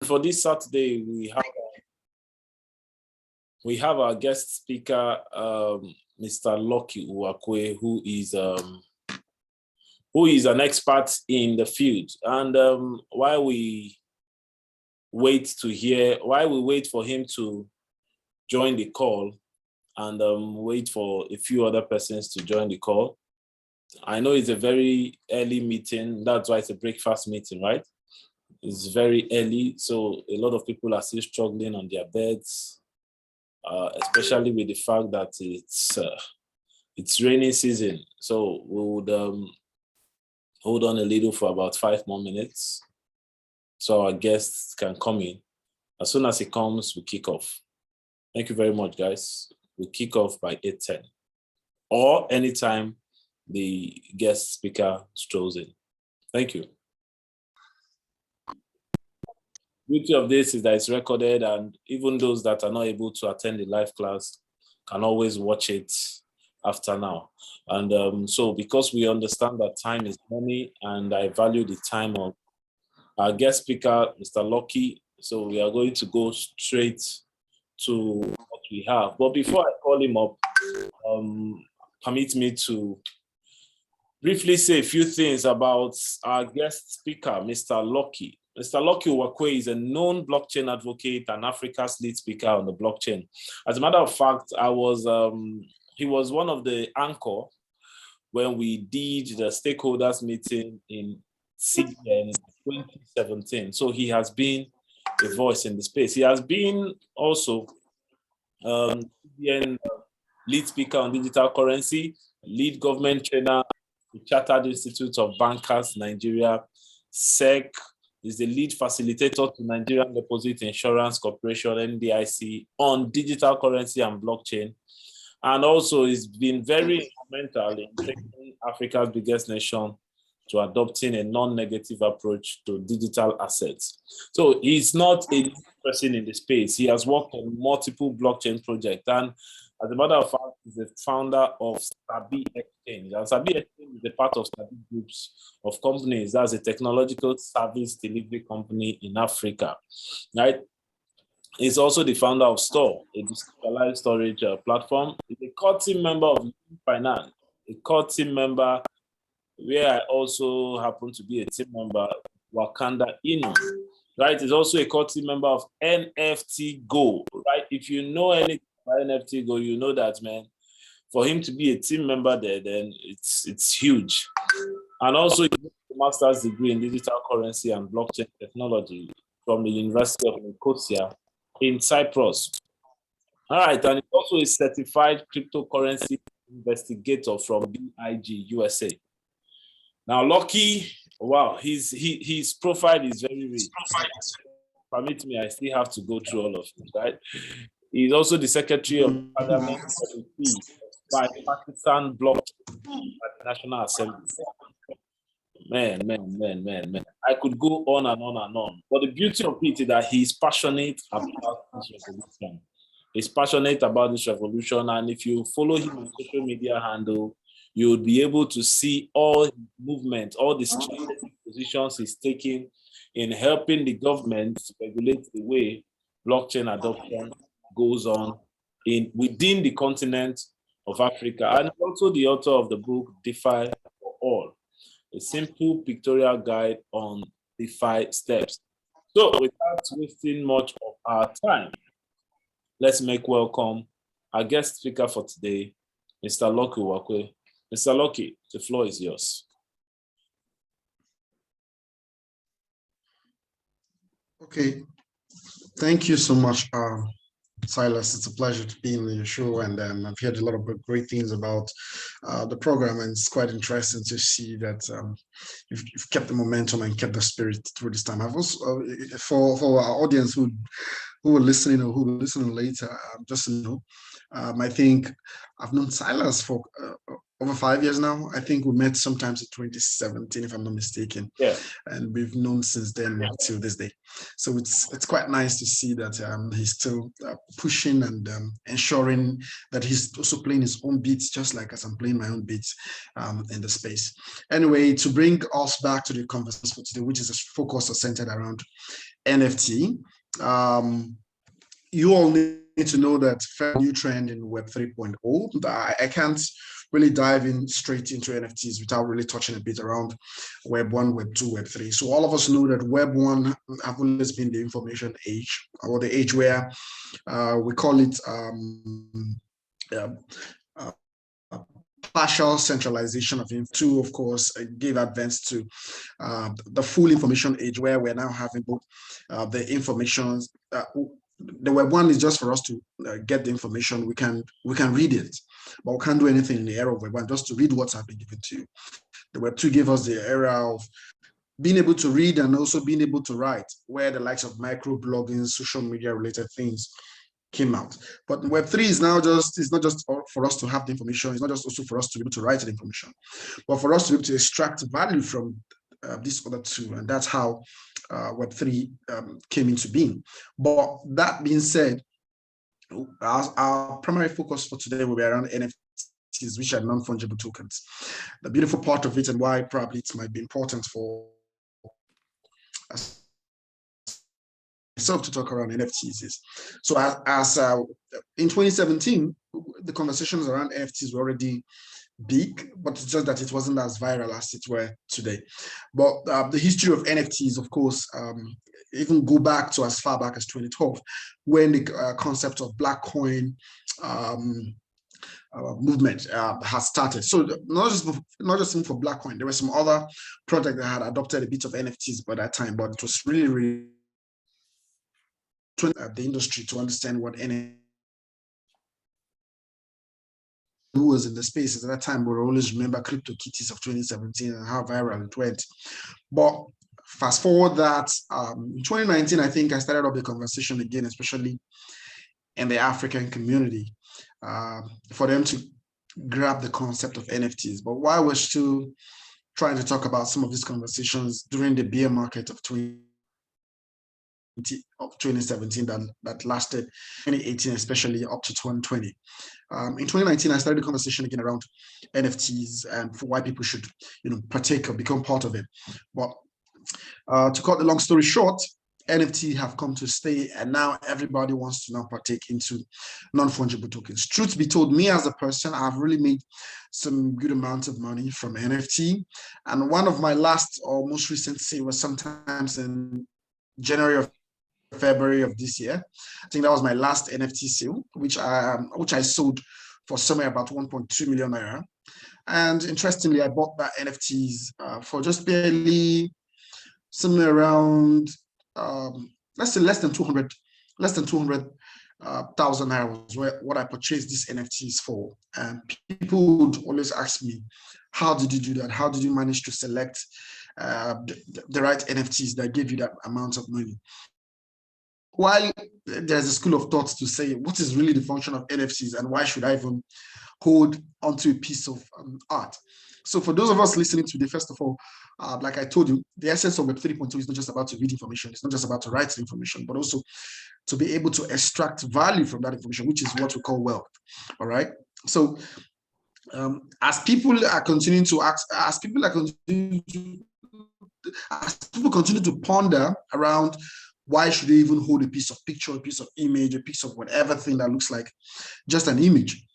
For this Saturday, we have our guest speaker, Mr. Lucky Uwakwe, who is an expert in the field. And while we wait for him to join the call and wait for a few other persons to join the call, I know it's a very early meeting. That's why it's a breakfast meeting, right? It's very early, so a lot of people are still struggling on their beds, especially with the fact that it's rainy season. So we would hold on a little for about 5 more minutes so our guests can come in. As soon as he comes, we kick off. Thank you very much, guys. We kick off by 8:10 or anytime the guest speaker strolls in. Thank you. Beauty of this is that it's recorded, and even those that are not able to attend the live class can always watch it after now. And so because we understand that time is money and I value the time of our guest speaker, Mr. Lucky, so we are going to go straight to what we have. But before I call him up, permit me to briefly say a few things about our guest speaker, Mr. Lucky. Mr. Lucky Uwakwe is a known blockchain advocate and Africa's lead speaker on the blockchain. As a matter of fact, he was one of the anchor when we did the stakeholders meeting in CBN 2017. So he has been a voice in the space. He has been also CBN lead speaker on digital currency, lead government trainer, the Chartered Institute of Bankers, Nigeria, SEC, is the lead facilitator to Nigerian Deposit Insurance Corporation, NDIC, on digital currency and blockchain. And also he's been very instrumental in taking Africa's biggest nation to adopting a non-negative approach to digital assets. So he's not a new person in the space. He has worked on multiple blockchain projects. And as a matter of fact, he's the founder of Sabi Exchange. And Sabi Exchange is a part of Sabi Groups of companies. That's a technological service delivery company in Africa, right? He's also the founder of Store, a decentralized storage platform. He's a core team member of Finance, a core team member where I also happen to be a team member, Wakanda Inu, right? He's also a core team member of NFT Go, right? If you know anything about NFT Go, you know that, man, for him to be a team member there, then it's huge. And also he has a master's degree in digital currency and blockchain technology from the University of Nicosia in Cyprus. All right, and he's also a certified cryptocurrency investigator from BIG USA. Now, Lucky, wow, his profile is very rich. Permit me, I still have to go through all of it, right? He's also the secretary of Parliament by Pakistan Bloc at the National Assembly. Man. I could go on and on and on. But the beauty of it is that he's passionate about this revolution. He's passionate about this revolution. And if you follow him on social media handle, you would be able to see all movement, all the strategic positions he's taking in helping the government to regulate the way blockchain adoption goes on within the continent of Africa. And also the author of the book, DeFi for All, a simple pictorial guide on DeFi steps. So without wasting much of our time, let's make welcome our guest speaker for today, Mr. Lucky Uwakwe. Mr. Lucky, the floor is yours. Okay, thank you so much, Silas. It's a pleasure to be in your show, and I've heard a lot of great things about the program, and it's quite interesting to see that you've kept the momentum and kept the spirit through this time. I've also, for our audience who are listening or who will listen later, just to know, I think I've known Silas for over 5 years now. I think we met sometimes in 2017, if I'm not mistaken. Yeah. And we've known since then till this day. So it's quite nice to see that he's still pushing and ensuring that he's also playing his own beats, just like as I'm playing my own beats in the space. Anyway, to bring us back to the conversation for today, which is focused or centered around NFT. You all need to know that new trend in Web 3.0. I can't really dive in straight into NFTs without really touching a bit around Web 1, Web 2, Web 3. So all of us know that Web 1 have always been the information age, or the age where we call it partial centralization of info. 2, of course, gave advance to the full information age, where we're now having both the information. The Web 1 is just for us to get the information. We can read it, but we can't do anything in the era of Web 1, just to read what's been given to you. The Web 2 gave us the era of being able to read and also being able to write, where the likes of microblogging, social media related things came out. But Web 3 is now it's not just for us to have the information, it's not just also for us to be able to write the information, but for us to be able to extract value from these other two. And that's how Web 3 came into being. But that being said, our primary focus for today will be around NFTs, which are non-fungible tokens. The beautiful part of it, and why probably it might be important for us to talk around NFTs, is so as in 2017, the conversations around NFTs were already big, but it's just that it wasn't as viral as it were today. But the history of NFTs, of course, even go back to as far back as 2012, when the concept of Black coin movement has started. So not just for Black coin, there were some other projects that had adopted a bit of NFTs by that time, but it was really the industry to understand what NFT who was in the spaces at that time will always remember CryptoKitties of 2017 and how viral it went. But fast forward that in 2019, I think I started up the conversation again, especially in the African community, for them to grab the concept of NFTs. But while we're still trying to talk about some of these conversations during the bear market of 2017 that lasted 2018, especially up to 2020. In 2019, I started a conversation again around NFTs and for why people should, partake or become part of it. But to cut the long story short, NFT have come to stay, and now everybody wants to now partake into non-fungible tokens. Truth be told, me as a person, I've really made some good amount of money from NFT. And one of my last or most recent sale was sometimes in January or February of this year. I think that was my last NFT sale, which I sold for somewhere about 1.2 million naira. And interestingly, I bought that NFTs for just barely somewhere around let's say less than 200,000 naira was what I purchased these NFTs for. And people would always ask me, how did you do that? How did you manage to select the right NFTs that gave you that amount of money? While there's a school of thought to say, what is really the function of NFTs and why should I even hold onto a piece of art? So for those of us listening today, first of all, like I told you, the essence of Web 3.2 is not just about to read information. It's not just about to write information, but also to be able to extract value from that information, which is what we call wealth. All right. So as people continue to ponder around why should they even hold a piece of picture, a piece of image, a piece of whatever thing that looks like just an image?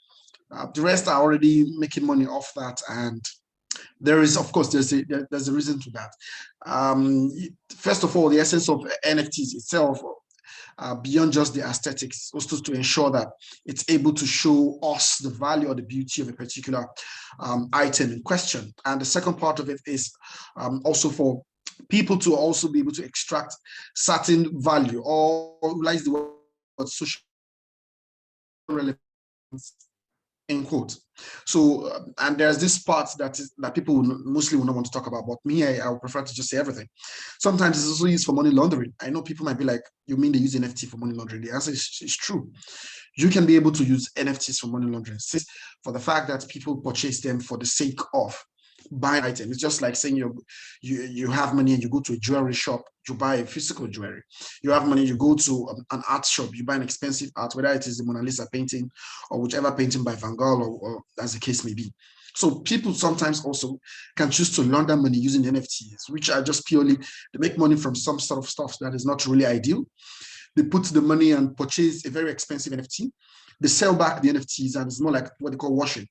The rest are already making money off that, and there is, of course, there's a reason to that. First of all, the essence of NFTs itself, beyond just the aesthetics, also to ensure that it's able to show us the value or the beauty of a particular item in question. And the second part of it is also for people to also be able to extract certain value, or like the word social relevance in quote. So, and there's this part that people mostly will not want to talk about, but me, I would prefer to just say everything. Sometimes it's also used for money laundering. I know people might be like, you mean they use NFT for money laundering? The answer is true. You can be able to use NFTs for money laundering, for the fact that people purchase them for the sake of buying items. It's just like saying you have money and you go to a jewelry shop, you buy a physical jewelry. You have money, you go to an art shop, you buy an expensive art, whether it is the Mona Lisa painting or whichever painting by Van Gogh or as the case may be. So people sometimes also can choose to launder money using NFTs, which are just purely, they make money from some sort of stuff that is not really ideal. They put the money and purchase a very expensive NFT. They sell back the NFTs, and it's more like what they call washing.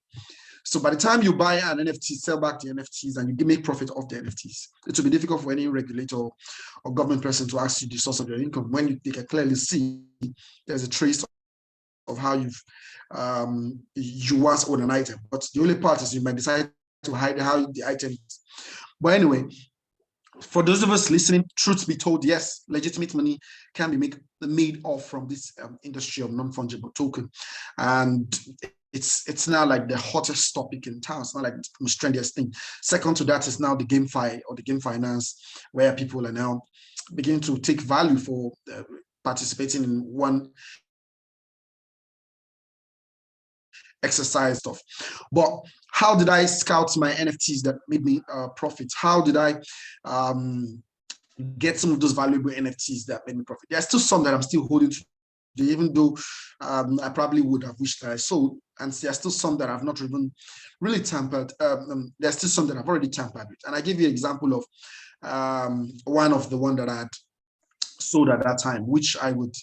So by the time you buy an NFT, sell back the NFTs, and you make profit off the NFTs, it will be difficult for any regulator or government person to ask you the source of your income when they can clearly see there's a trace of how you once owned an item. But the only part is you might decide to hide how the item is. But anyway, for those of us listening, truth be told, yes, legitimate money can be made off from this industry of non-fungible token. And it's now like the hottest topic in town. It's not like the most trendiest thing. Second to that is now the GameFi or the game finance, where people are now beginning to take value for participating in one exercise stuff. But how did I scout my NFTs that made me profit? How did I get some of those valuable NFTs that made me profit? There's still some that I'm still holding to, even though I probably would have wished that I sold. And there's still some that I've not even really tampered. There's still some that I've already tampered with. And I give you an example of one that I had sold at that time, which I would,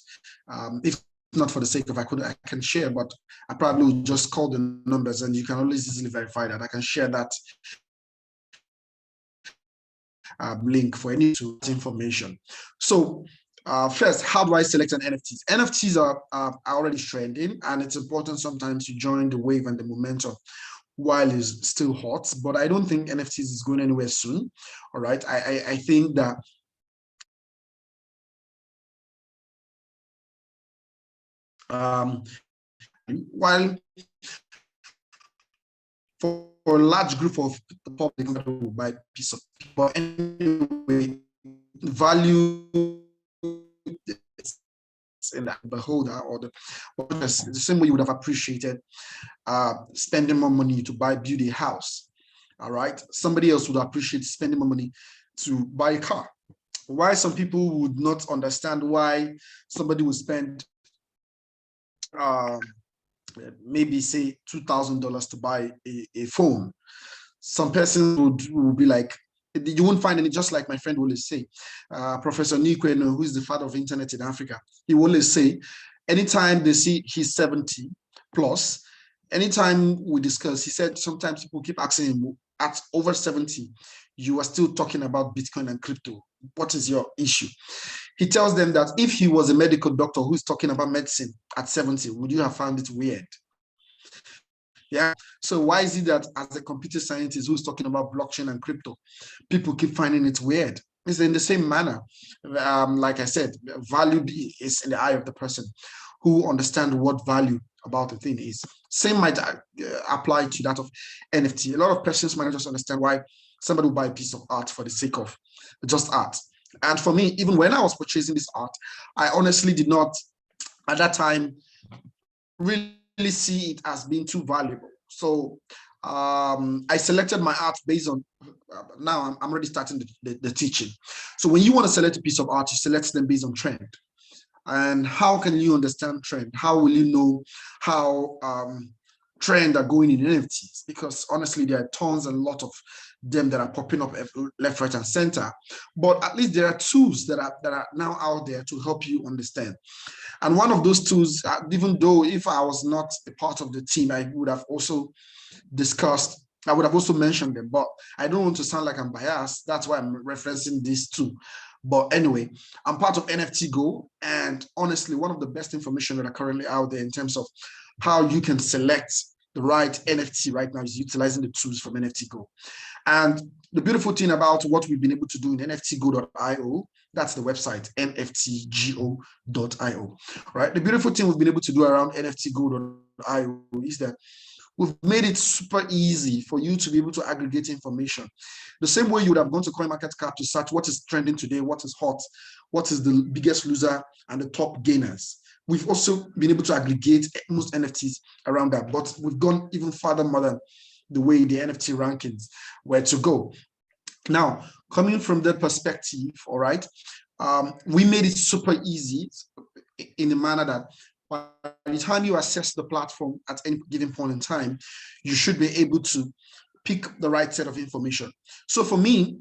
if not for the sake of I can share, but I probably would just call the numbers, and you can always easily verify that. I can share that link for any information. So first, how do I select an NFTs? NFTs are already trending, and it's important sometimes to join the wave and the momentum while it's still hot. But I don't think NFTs is going anywhere soon. All right, I think that while for a large group of the public that will buy a piece of paper, anyway, value in the beholder or the same way you would have appreciated spending more money to build a house. All right, somebody else would appreciate spending more money to buy a car. Why some people would not understand why somebody would spend maybe say $2,000 to buy a phone. Some person would be like, you won't find any, just like my friend will always say, Professor Nikwe, who is the father of internet in Africa, he will always say, anytime they see he's 70 plus, anytime we discuss, he said sometimes people keep asking him, at over 70, you are still talking about Bitcoin and crypto. What is your issue? He tells them that if he was a medical doctor who's talking about medicine at 70, would you have found it weird? Yeah. So why is it that as a computer scientist who's talking about blockchain and crypto, people keep finding it weird? It's in the same manner. Like I said, value is in the eye of the person who understands what value about the thing is. Same might apply to that of NFT. A lot of persons might not just understand why somebody will buy a piece of art for the sake of just art. And for me, even when I was purchasing this art, I honestly did not, at that time, really see it as being too valuable. So I selected my art based on, now I'm already starting the teaching. So when you want to select a piece of art, you select them based on trend. And how can you understand trend? How will you know how trend are going in NFTs? Because honestly, there are tons and a lot of them that are popping up left, right, and center. But at least there are tools that are now out there to help you understand. And one of those tools, even though if I was not a part of the team, I would have also discussed, I would have also mentioned them, but I don't want to sound like I'm biased. That's why I'm referencing these two. But anyway, I'm part of NFT Go, and honestly, one of the best information that are currently out there in terms of how you can select the right NFT right now is utilizing the tools from NFT Go. And the beautiful thing about what we've been able to do in nftgo.io, that's the website, nftgo.io, right? The beautiful thing we've been able to do around nftgo.io is that we've made it super easy for you to be able to aggregate information. The same way you would have gone to CoinMarketCap to search what is trending today, what is hot, what is the biggest loser and the top gainers. We've also been able to aggregate most NFTs around that, but we've gone even further more than the way the NFT rankings were to go. Now, coming from that perspective, all right, we made it super easy in the manner that by the time you assess the platform at any given point in time, you should be able to pick the right set of information. So for me,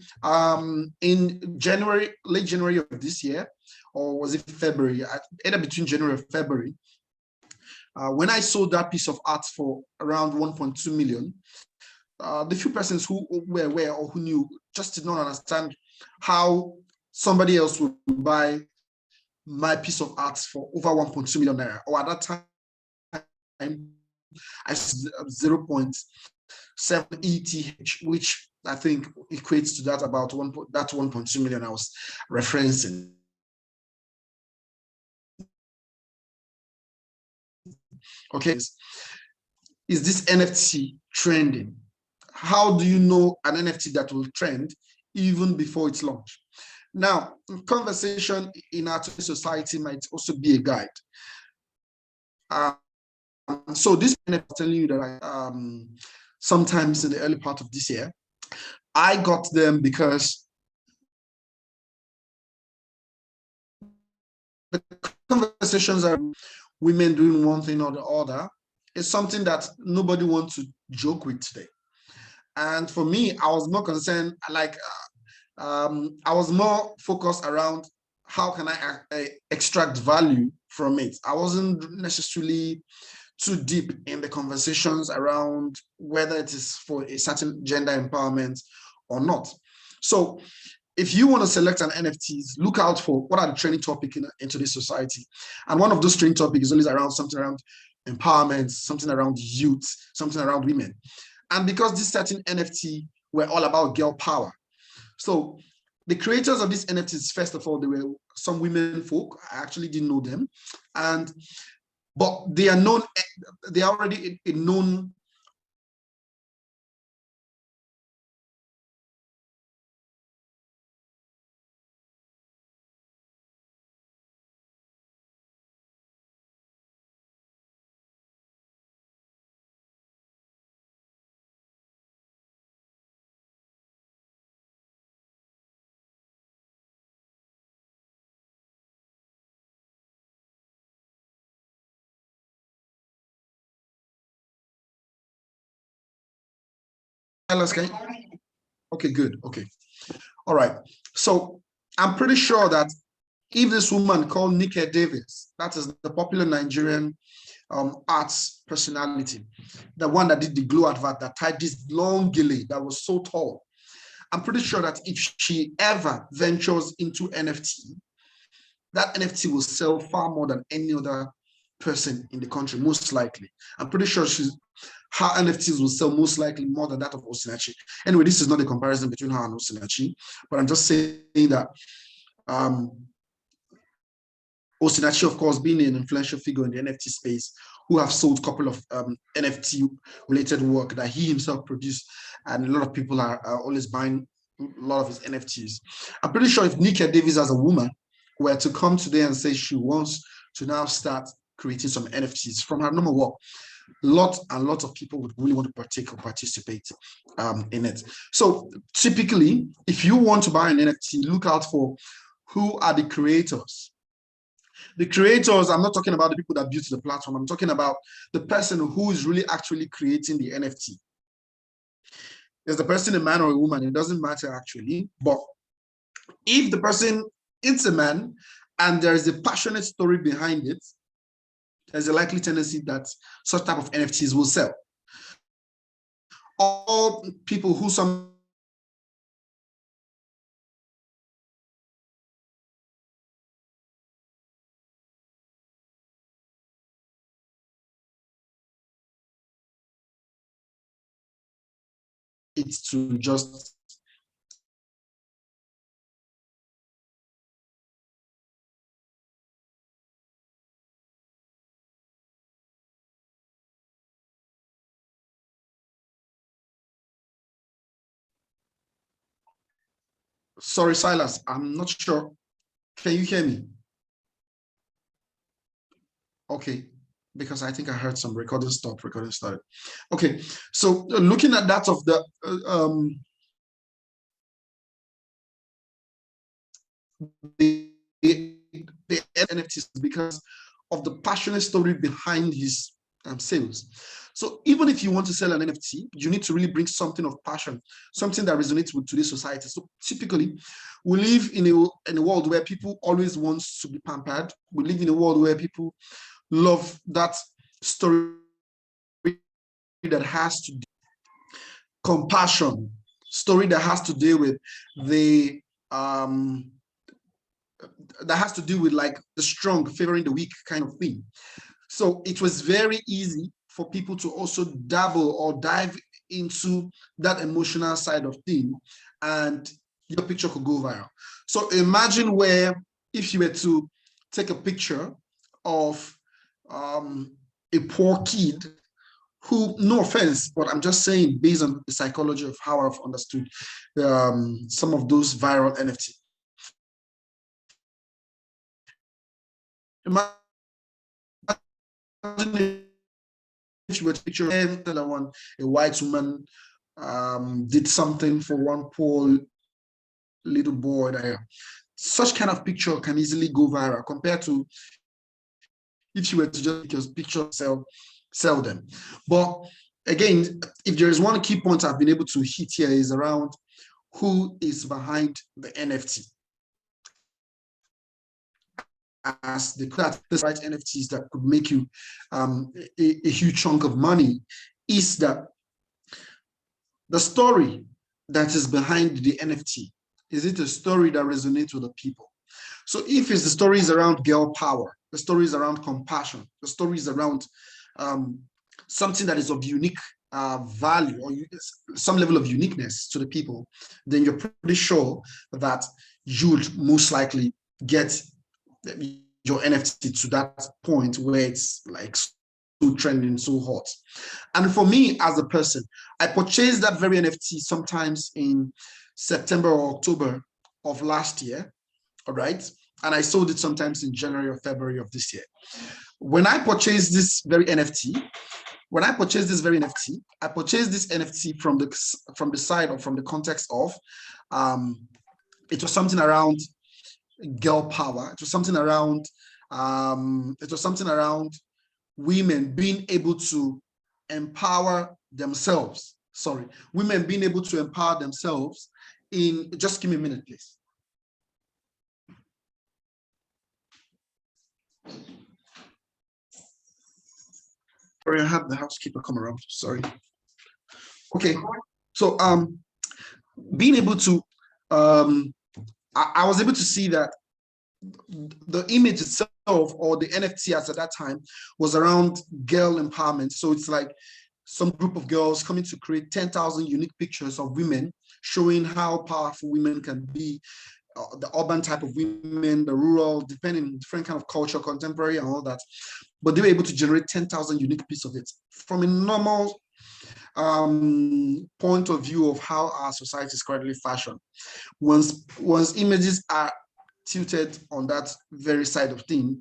in January, late January of this year, or was it February, either between January and February, when I sold that piece of art for around 1.2 million, the few persons who were aware or who knew just did not understand how somebody else would buy my piece of art for over 1.2 million naira, or at that time, I 0.7 ETH, which I think equates to that about 1.2 million I was referencing. Okay, is this NFT trending? How do you know an NFT that will trend even before its launch? Now, conversation in our society might also be a guide. So this I'm telling you that sometimes in the early part of this year, I got them because the conversations are women doing one thing or the other is something that nobody wants to joke with today. And for me, I was more concerned, like I was more focused around how can I extract value from it. I wasn't necessarily too deep in the conversations around whether it is for a certain gender empowerment or not. So if you want to select an NFTs, look out for what are the trending topics in today's society. And one of those trending topics is always around something around empowerment, something around youth, something around women. And because this certain NFT were all about girl power. So the creators of these NFTs, first of all, they were some women folk. I actually didn't know them. But they are known, they are already a known okay, good. Okay. All right. So I'm pretty sure that if this woman called Nika Davis, that is the popular Nigerian arts personality, the one that did the glue advert that tied this long gilly that was so tall, I'm pretty sure that if she ever ventures into NFT, that NFT will sell far more than any other person in the country, most likely. I'm pretty sure her NFTs will sell most likely more than that of Osinachi. Anyway, this is not a comparison between her and Osinachi, but I'm just saying that Osinachi, of course, being an influential figure in the NFT space, who have sold a couple of NFT-related work that he himself produced, and a lot of people are always buying a lot of his NFTs. I'm pretty sure if Nika Davis as a woman were to come today and say she wants to now start creating some NFTs from her normal work, lots and lots of people would really want to partake or participate in it. So typically, if you want to buy an NFT, look out for who are the creators. The creators, I'm not talking about the people that built the platform. I'm talking about the person who is really actually creating the NFT. Is the person a man or a woman? It doesn't matter actually. But if the person is a man and there is a passionate story behind it, there's a likely tendency that such type of NFTs will sell. All people who some it's to just sorry, Silas, I'm not sure. Can you hear me? Okay, because I think I heard some recording stop, recording started. Okay, so looking at that of the the NFTs, because of the passionate story behind his sales. So even if you want to sell an NFT, you need to really bring something of passion, something that resonates with today's society. So typically, we live in a world where people always want to be pampered. We live in a world where people love that story that has to do compassion, story that has to do with the that has to do with like the strong favoring the weak kind of thing. So it was very easy for people to also dabble or dive into that emotional side of thing, and your picture could go viral. So imagine where if you were to take a picture of a poor kid who, no offense, but I'm just saying based on the psychology of how I've understood some of those viral NFT. Imagine if you were to picture a white woman did something for one poor little boy there. Such kind of picture can easily go viral compared to if you were to just because picture sell them. But again, if there is one key point I've been able to hit here is around who is behind the NFT. As the right NFTs that could make you a huge chunk of money is that the story that is behind the NFT. Is it a story that resonates with the people? So if it's the stories around girl power, the stories around compassion, the stories around something that is of unique value or some level of uniqueness to the people, then you're pretty sure that you'd most likely get your NFT to that point where it's like so trending, so hot. And for me as a person, I purchased that very NFT sometimes in September or October of last year, all right? And I sold it sometimes in January or February of this year. When I purchased this very NFT, I purchased this NFT from the side or from the context of it was something around girl power. It was something around women being able to empower themselves. Women being able to empower themselves in, just give me a minute, please. Sorry, I have the housekeeper come around, sorry. Okay, so being able to, I was able to see that the image itself or the NFT as at that time was around girl empowerment. So it's like some group of girls coming to create 10,000 unique pictures of women showing how powerful women can be, the urban type of women, the rural, depending different kind of culture, contemporary and all that. But they were able to generate 10,000 unique pieces of it from a normal point of view of how our society is currently fashioned. Once images are tilted on that very side of thing,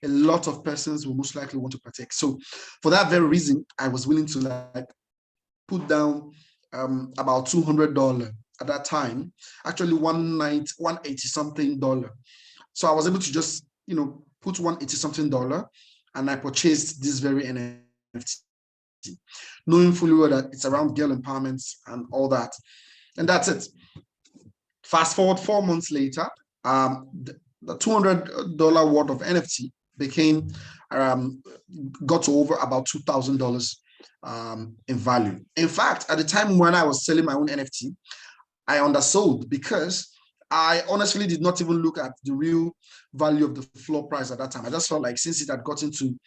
a lot of persons will most likely want to partake. So for that very reason, I was willing to like put down about $200 at that time, actually $180 something. So I was able to just, put $180 something, and I purchased this very NFT, knowing fully well that it's around girl empowerment and all that. And that's it. Fast forward 4 months later, the $200 worth of NFT became got to over about $2,000 in value. In fact, at the time when I was selling my own NFT, I undersold because I honestly did not even look at the real value of the floor price at that time. I just felt like since it had gotten to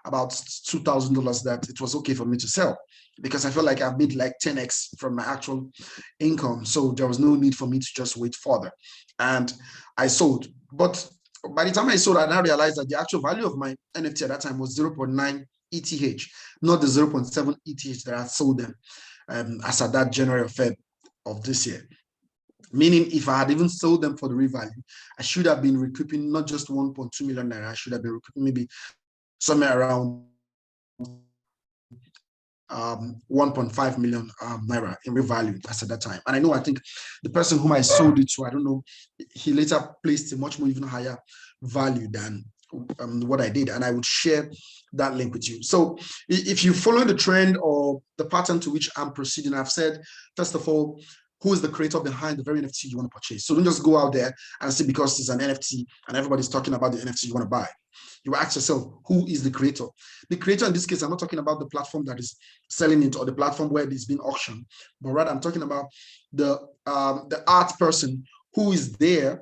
about $2,000 that it was okay for me to sell, because I felt like I've made like 10x from my actual income. So there was no need for me to just wait further. And I sold. But by the time I sold, I now realized that the actual value of my NFT at that time was 0.9 ETH, not the 0.7 ETH that I sold them as at that January or Feb of this year. Meaning if I had even sold them for the real value, I should have been recouping not just 1.2 million naira, I should have been recouping maybe somewhere around 1.5 million naira in real value as at that time. And I think the person whom I sold it to, I don't know, he later placed a much more even higher value than what I did, and I would share that link with you. So if you follow the trend or the pattern to which I'm proceeding, I've said, first of all, who is the creator behind the very NFT you want to purchase? So don't just go out there and say because it's an NFT and everybody's talking about the NFT you want to buy. You ask yourself, who is the creator? The creator in this case, I'm not talking about the platform that is selling it or the platform where it's being auctioned, but rather I'm talking about the art person who is there,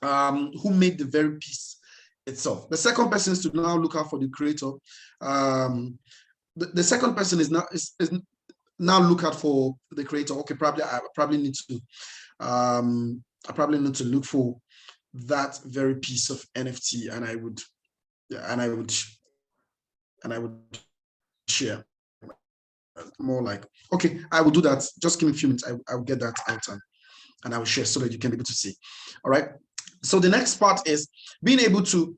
who made the very piece itself. The second person is to now look out for the creator. The second person is now look out for the creator. Okay, I probably need to look for that very piece of NFT, and I would share more like, okay, I will do that. Just give me a few minutes. I'll get that out and I will share so that you can be able to see. All right. So the next part is being able to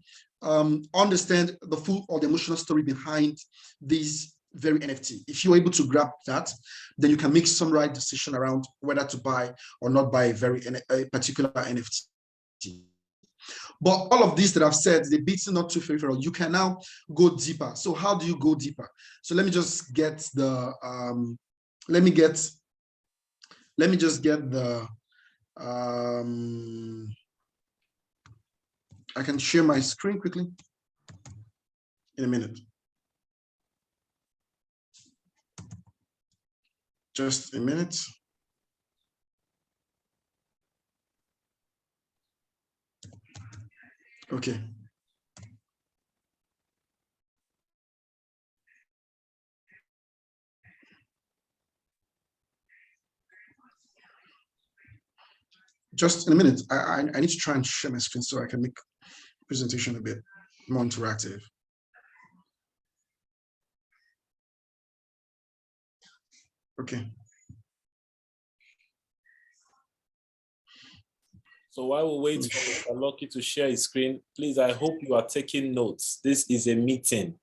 understand the full or the emotional story behind these very NFT. If you're able to grab that, then you can make some right decision around whether to buy or not buy a particular NFT. But all of this that I've said, the bits are not too favorable. You can now go deeper. So how do you go deeper? So let me just get the I can share my screen quickly in a minute. Just a minute. Okay. Just in a minute. I need to try and share my screen so I can make the presentation a bit more interactive. Okay. So while we wait for Lucky to share his screen, please, I hope you are taking notes. This is a meeting,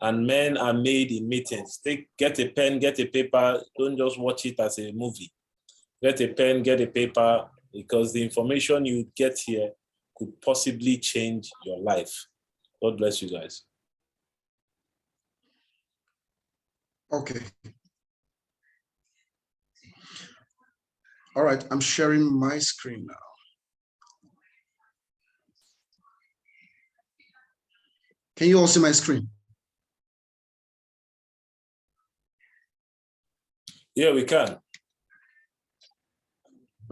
and men are made in meetings. Get a pen, get a paper. Don't just watch it as a movie. Get a pen, get a paper, because the information you get here could possibly change your life. God bless you guys. Okay. All right, I'm sharing my screen now. Can you all see my screen? Yeah, we can.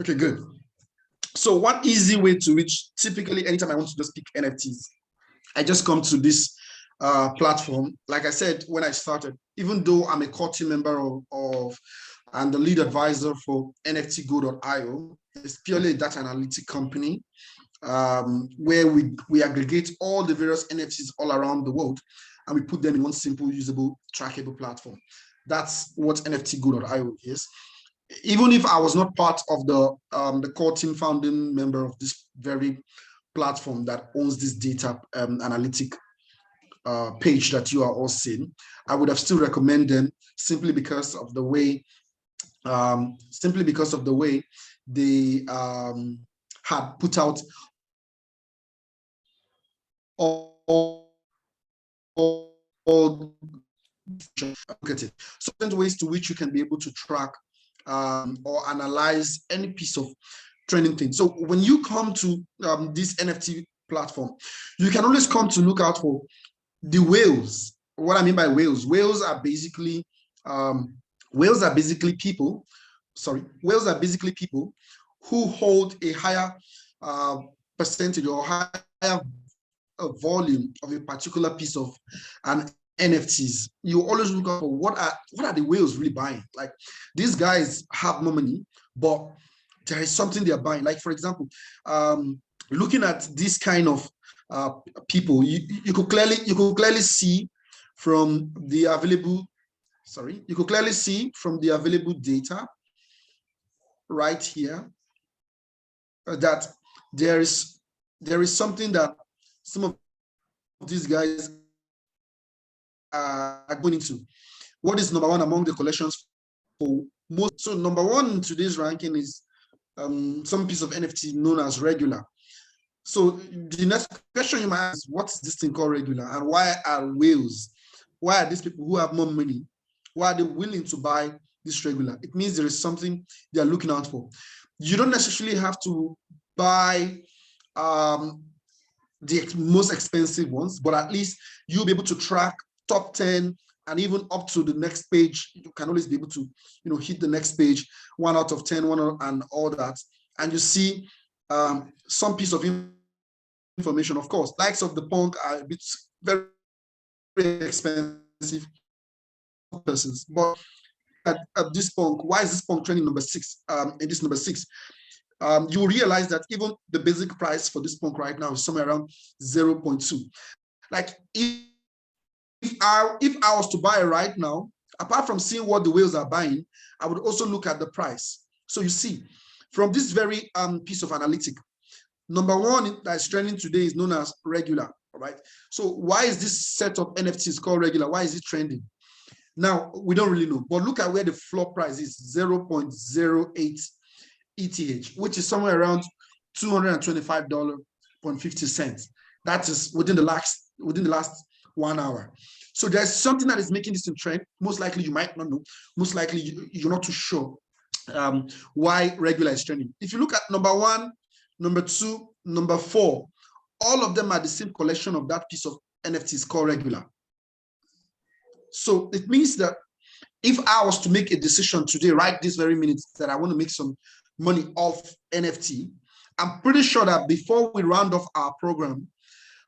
Okay, good. So one easy way to reach, typically anytime I want to just pick NFTs, I just come to this platform. Like I said, when I started, even though I'm a core team member of and the lead advisor for NFTgo.io, it's purely a data analytic company where we aggregate all the various NFTs all around the world and we put them in one simple, usable, trackable platform. That's what NFTgo.io is. Even if I was not part of the core team founding member of this very platform that owns this data analytic page that you are all seeing, I would have still recommend them simply because of the way they had put out all look at it. Certain ways to which you can be able to track or analyze any piece of trending thing. So when you come to this NFT platform, you can always come to look out for the whales. What I mean by whales, whales are basically people. Sorry, whales are basically people who hold a higher percentage or higher volume of a particular piece of an NFTs. You always look out for what are the whales really buying. Like these guys have more money, but there is something they're buying. Like for example, looking at this kind of people, you could clearly see from the available. Sorry, you could clearly see from the available data right here that there is something that some of these guys are going into. What is number one among the collections for most? So number one in today's ranking is some piece of NFT known as regular. So the next question you might ask, what's this thing called regular, and why are whales, why are these people who have more money, why are they willing to buy this regular? It means there is something they are looking out for. You don't necessarily have to buy the most expensive ones, but at least you'll be able to track top 10 and even up to the next page. You can always be able to, hit the next page, 1 out of 10, and all that. And you see some piece of information. Of course, likes of the punk are a bit very expensive persons, but at this punk, why is this punk trending number 6 in this number 6? You will realize that even the basic price for this punk right now is somewhere around 0.2. Like if I was to buy it right now, apart from seeing what the whales are buying, I would also look at the price. So you see, from this very piece of analytic, number 1 that is trending today is known as regular. All right. So why is this set of NFTs called regular? Why is it trending? Now, we don't really know, but look at where the floor price is, 0.08 ETH, which is somewhere around $225.50. That is within the last 1 hour. So there's something that is making this in trend. Most likely you might not know. Most likely you're not too sure why regular is trending. If you look at number 1, number 2, number 4, all of them are the same collection of that piece of NFTs called regular. So it means that if I was to make a decision today, right this very minute, that I want to make some money off NFT, I'm pretty sure that before we round off our program,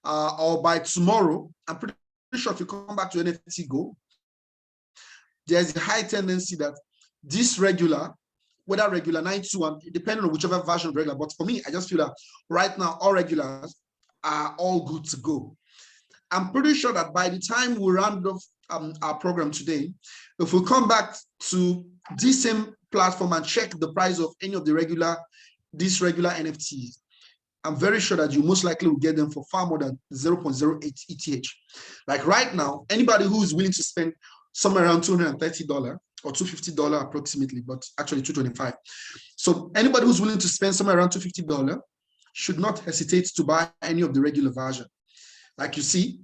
or by tomorrow, I'm pretty sure if you come back to NFT Go, there's a high tendency that this regular, whether regular 921, depending on whichever version of regular, but for me, I just feel that right now, all regulars are all good to go. I'm pretty sure that by the time we round off our program today, if we come back to this same platform and check the price of any of these regular NFTs, I'm very sure that you most likely will get them for far more than 0.08 ETH. Like right now, anybody who is willing to spend somewhere around $230 or $250 approximately, but actually $225. So anybody who's willing to spend somewhere around $250 should not hesitate to buy any of the regular version. Like you see,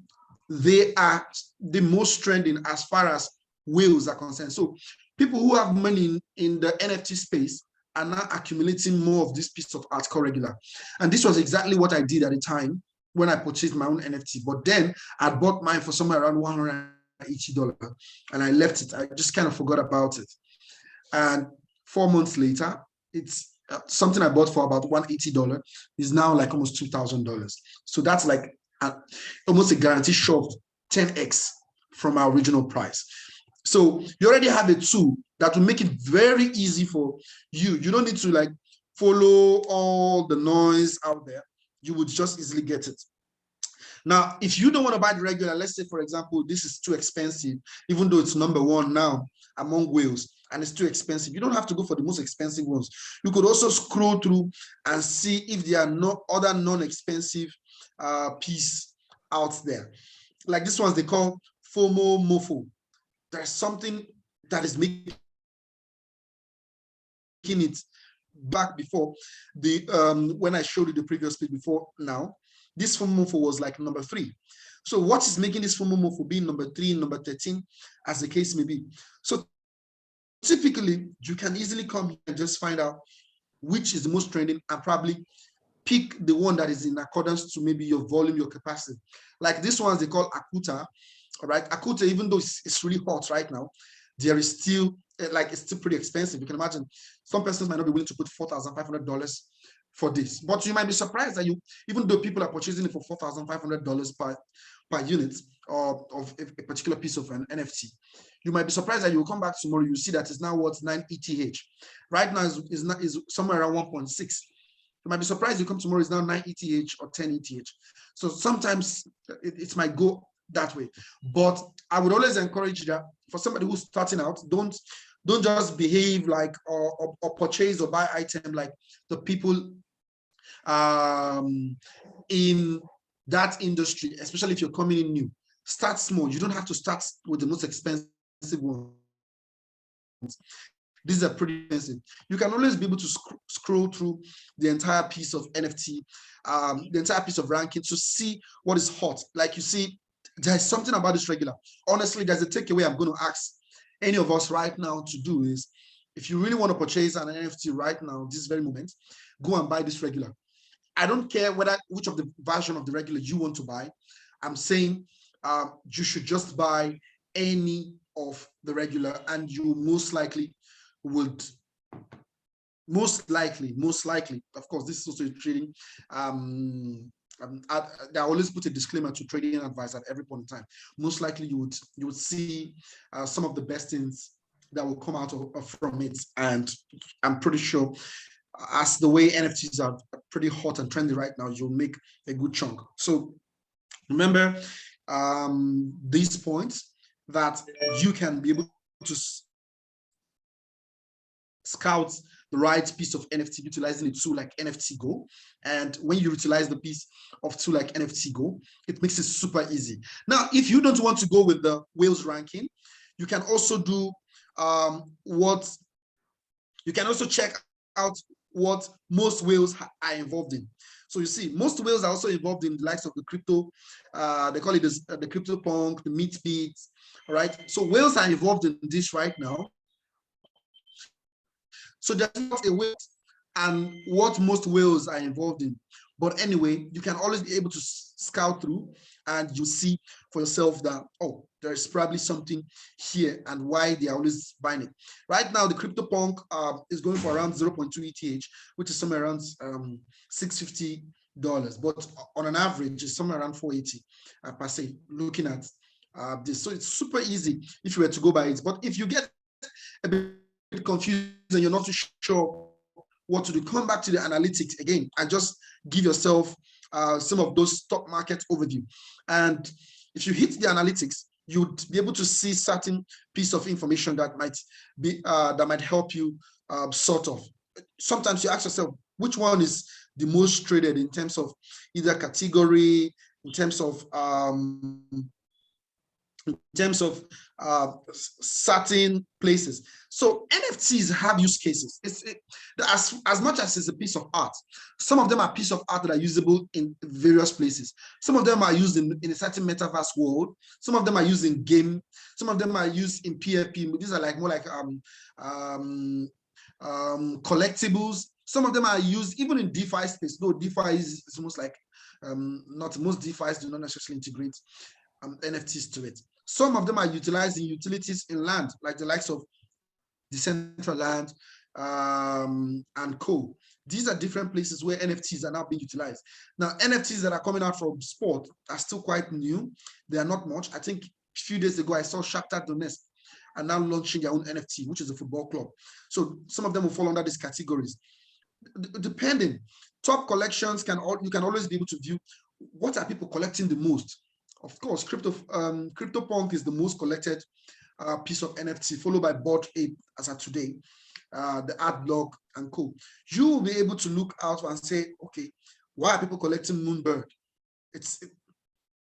they are the most trending as far as whales are concerned. So people who have money in the NFT space are now accumulating more of this piece of art called regular. And this was exactly what I did at the time when I purchased my own NFT. But then I bought mine for somewhere around $180 and I left it. I just kind of forgot about it. And 4 months later, it's something I bought for about $180 is now like almost $2,000. So that's like almost a guaranteed short 10x from our original price. So you already have a tool that will make it very easy for you. You don't need to like follow all the noise out there. You would just easily get it. Now, if you don't want to buy the regular, let's say, for example, this is too expensive, even though it's number 1 now among whales, and it's too expensive. You don't have to go for the most expensive ones. You could also scroll through and see if there are no other non-expensive piece out there. Like this ones they call FOMO Mofo. There's something that is making it back before the when I showed you the previous page before now. This FOMO Mofo was like number 3. So what is making this FOMO Mofo be number 3, number 13, as the case may be? So typically, you can easily come here and just find out which is the most trending and probably pick the one that is in accordance to maybe your volume, your capacity. Like this one, they call Akuta. All right, Akuta, even though it's really hot right now, there is still it's still pretty expensive. You can imagine some persons might not be willing to put $4,500 for this, but you might be surprised that even though people are purchasing it for $4,500 per unit or of a particular piece of an NFT, you might be surprised that you will come back tomorrow, you see that it's now worth 9 ETH. Right now is somewhere around 1.6. You might be surprised you come tomorrow, it's now 9 ETH or 10 ETH. So sometimes it might go that way. But I would always encourage that for somebody who's starting out, don't just behave like or purchase or buy item like the people in that industry, especially if you're coming in new. Start small. You don't have to start with the most expensive ones. These are pretty expensive. You can always be able to scroll through the entire piece of NFT, the entire piece of ranking to see what is hot. Like you see, there's something about this regular. Honestly, there's a takeaway I'm going to ask any of us right now to do is, if you really want to purchase an NFT right now, this very moment, go and buy this regular. I don't care which of the version of the regular you want to buy. I'm saying you should just buy any of the regular, and you most likely, of course, this is also trading. I always put a disclaimer to trading advice at every point in time. Most likely, you would see some of the best things that will come out from it, and I'm pretty sure, as the way NFTs are pretty hot and trendy right now, you'll make a good chunk. So remember these points, that you can be able to scout the right piece of NFT utilizing a tool like NFT Go. And when you utilize the piece of tool like NFT Go, it makes it super easy. Now, if you don't want to go with the whales ranking, you can also do you can also check out what most whales are involved in. So you see, most whales are also involved in the likes of the crypto, they call it the crypto punk, the meat beats, all right? So whales are involved in this right now. So there's not a whale and what most whales are involved in. But anyway, you can always be able to scout through, and you see for yourself that, oh, there's probably something here and why they are always buying it. Right now, the CryptoPunk is going for around 0.2 ETH, which is somewhere around $650. But on an average, it's somewhere around 480 per se, looking at this. So it's super easy if you were to go by it. But if you get a bit confused and you're not too sure what to do, come back to the analytics again and just give yourself some of those stock market overview. And if you hit the analytics, you'd be able to see certain piece of information that might help you sort of. Sometimes you ask yourself, which one is the most traded in terms of either category, in terms of certain places. So NFTs have use cases. As much as it's a piece of art, some of them are pieces of art that are usable in various places. Some of them are used in a certain metaverse world. Some of them are used in game. Some of them are used in PFP. These are like more like collectibles. Some of them are used even in DeFi space, though DeFi is almost like not most DeFis do not necessarily integrate NFTs to it. Some of them are utilized in utilities in land, like the likes of Decentraland and co. These are different places where NFTs are now being utilized. Now, NFTs that are coming out from sport are still quite new. They are not much. I think a few days ago, I saw Shakhtar Donetsk are now launching their own NFT, which is a football club. So some of them will fall under these categories. Depending, top collections you can always be able to view what are people collecting the most. Of course, CryptoPunk is the most collected piece of NFT, followed by Bored Ape as of today, the art blog and co. You will be able to look out and say, okay, why are people collecting Moonbird?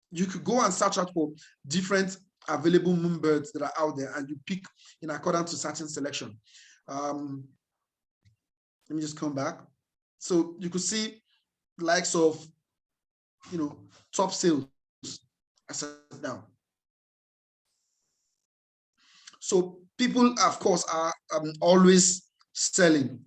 You could go and search out for different available Moonbirds that are out there, and you pick in accordance to certain selection. Let me just come back. So you could see the likes of, top sales. I said down. So people, of course, are always selling.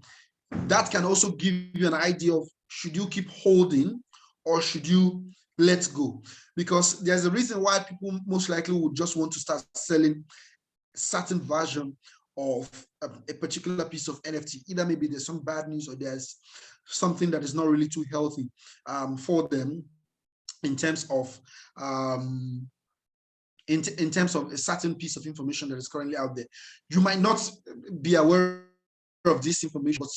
That can also give you an idea of, should you keep holding or should you let go? Because there's a reason why people most likely would just want to start selling a certain version of a particular piece of NFT. Either maybe there's some bad news or there's something that is not really too healthy for them in terms of in terms of a certain piece of information that is currently out there. You might not be aware of this information, but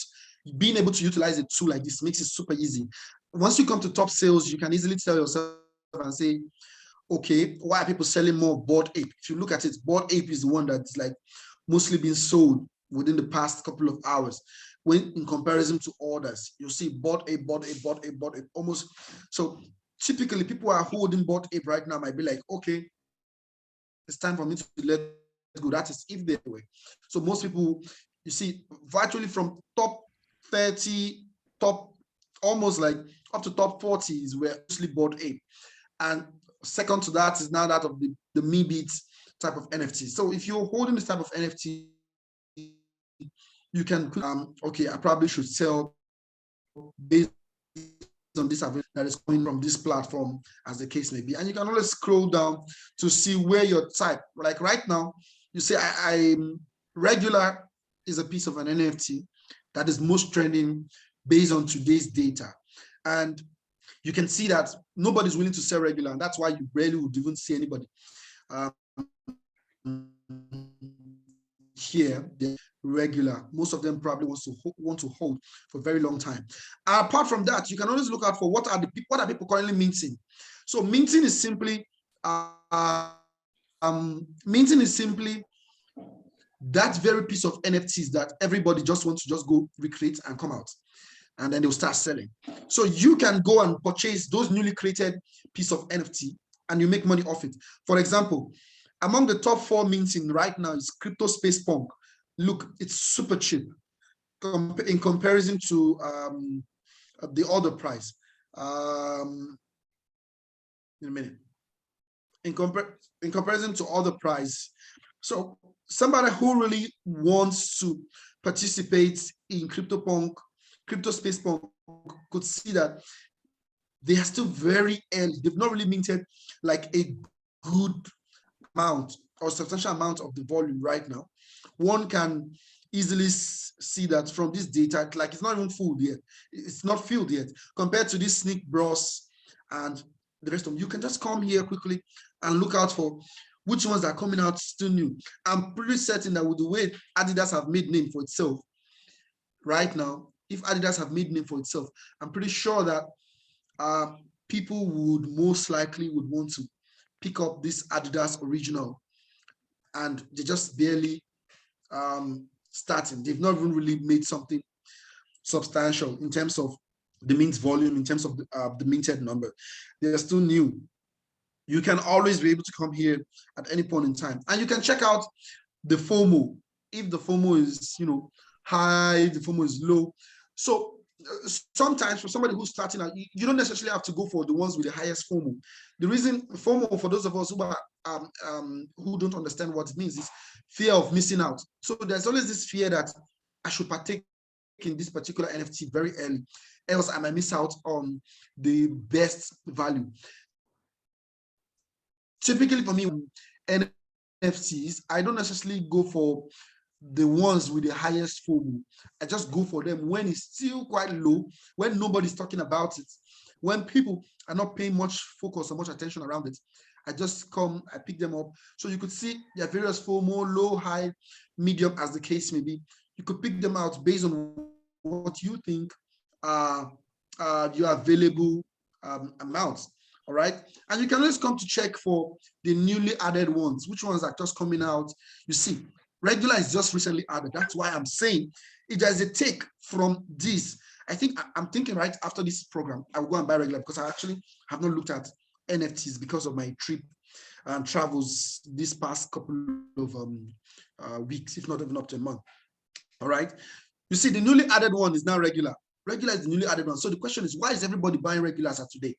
being able to utilize a tool like this makes it super easy. Once you come to top sales, you can easily tell yourself and say, okay, why are people selling more Bored Ape? If you look at it, Bored Ape is the one that's like mostly being sold within the past couple of hours. When in comparison to others, you see Bored Ape, Bored Ape, Bored Ape, Bored Ape, almost. So typically people are holding Bored Ape right now might be like, okay, it's time for me to let go. That is if they're away. So most people, You see, virtually from top 30, top almost like up to top 40 is where mostly Bored Ape. And second to that is now that of the MeBeats type of NFT. So if you're holding this type of NFT, you can, okay, I probably should sell based on this that is coming from this platform, as the case may be. And you can always scroll down to see where your type, like right now, you say I'm regular is a piece of an NFT that is most trending based on today's data. And you can see that nobody's willing to sell regular, and that's why you rarely would even see anybody here. Regular, most of them probably want to hold for a very long time. Apart from that, you can always look out for what are people currently minting. So minting is simply that very piece of NFTs that everybody just wants to just go recreate and come out, and then they'll start selling. So you can go and purchase those newly created piece of NFT and you make money off it. For example, among the top 4 minting right now is Crypto Space Punk. Look, it's super cheap in comparison to the other price. In a minute. In comparison to other price. So somebody who really wants to participate in Crypto Space Punk could see that they are still very early. They've not really minted like a good amount or substantial amount of the volume right now. One can easily see that from this data, like it's not even full yet. It's not filled yet compared to this Sneak Bros and the rest of them. You can just come here quickly and look out for which ones are coming out still new. I'm pretty certain that with the way Adidas have made name for itself right now, if Adidas have made name for itself, I'm pretty sure that people would most likely would want to pick up this Adidas original, and they just barely starting. They've not even really made something substantial in terms of the mint volume, in terms of the minted number. They're still new. You can always be able to come here at any point in time, and you can check out the FOMO. If the FOMO is, high, the FOMO is low. So sometimes for somebody who's starting out, you don't necessarily have to go for the ones with the highest FOMO. The reason FOMO, for those of us who don't understand what it means, is fear of missing out. So there's always this fear that I should partake in this particular NFT very early, else I might miss out on the best value. Typically for me, NFTs, I don't necessarily go for the ones with the highest FOMO. I just go for them when it's still quite low, when nobody's talking about it, when people are not paying much focus or much attention around it. I just come, I pick them up. So you could see there are various FOMO, low, high, medium, as the case may be. You could pick them out based on what you think your available amounts. All right. And you can always come to check for the newly added ones, which ones are just coming out. You see, regular is just recently added. That's why I'm saying if there's a take from this, I'm thinking right after this program, I'll go and buy regular, because I actually have not looked at NFTs because of my trip and travels this past couple of weeks, if not even up to a month. All right. You see, the newly added one is now regular. Regular is the newly added one. So the question is, why is everybody buying regulars at today?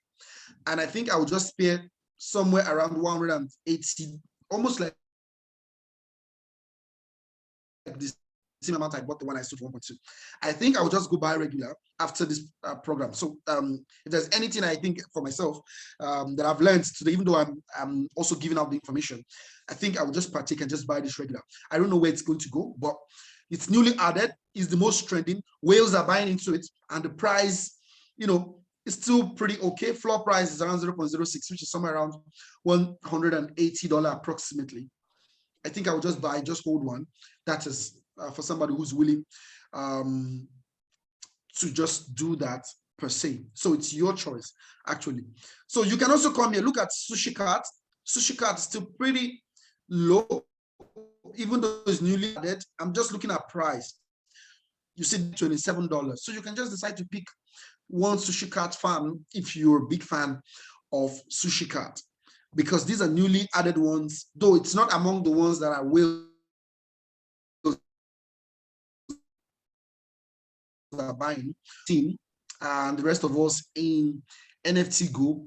And I think I will just spare somewhere around 180, almost like this same amount I bought the one I sold for 1.2. I think I will just go buy regular after this program. So if there's anything I think for myself that I've learned today, even though I'm also giving out the information, I think I will just partake and just buy this regular. I don't know where it's going to go, but it's newly added, is the most trending. Whales are buying into it, and the price, is still pretty okay. Floor price is around 0.06, which is somewhere around $180 approximately. I think I will just hold one. That is for somebody who's willing to just do that per se. So it's your choice, actually. So you can also come here, look at Sushi Cart. Sushi Cart is still pretty low, even though it's newly added. I'm just looking at price. You see $27. So you can just decide to pick one Sushi Cart fan if you're a big fan of Sushi Cart, because these are newly added ones, though it's not among the ones that are will buying team and the rest of us in NFT Go.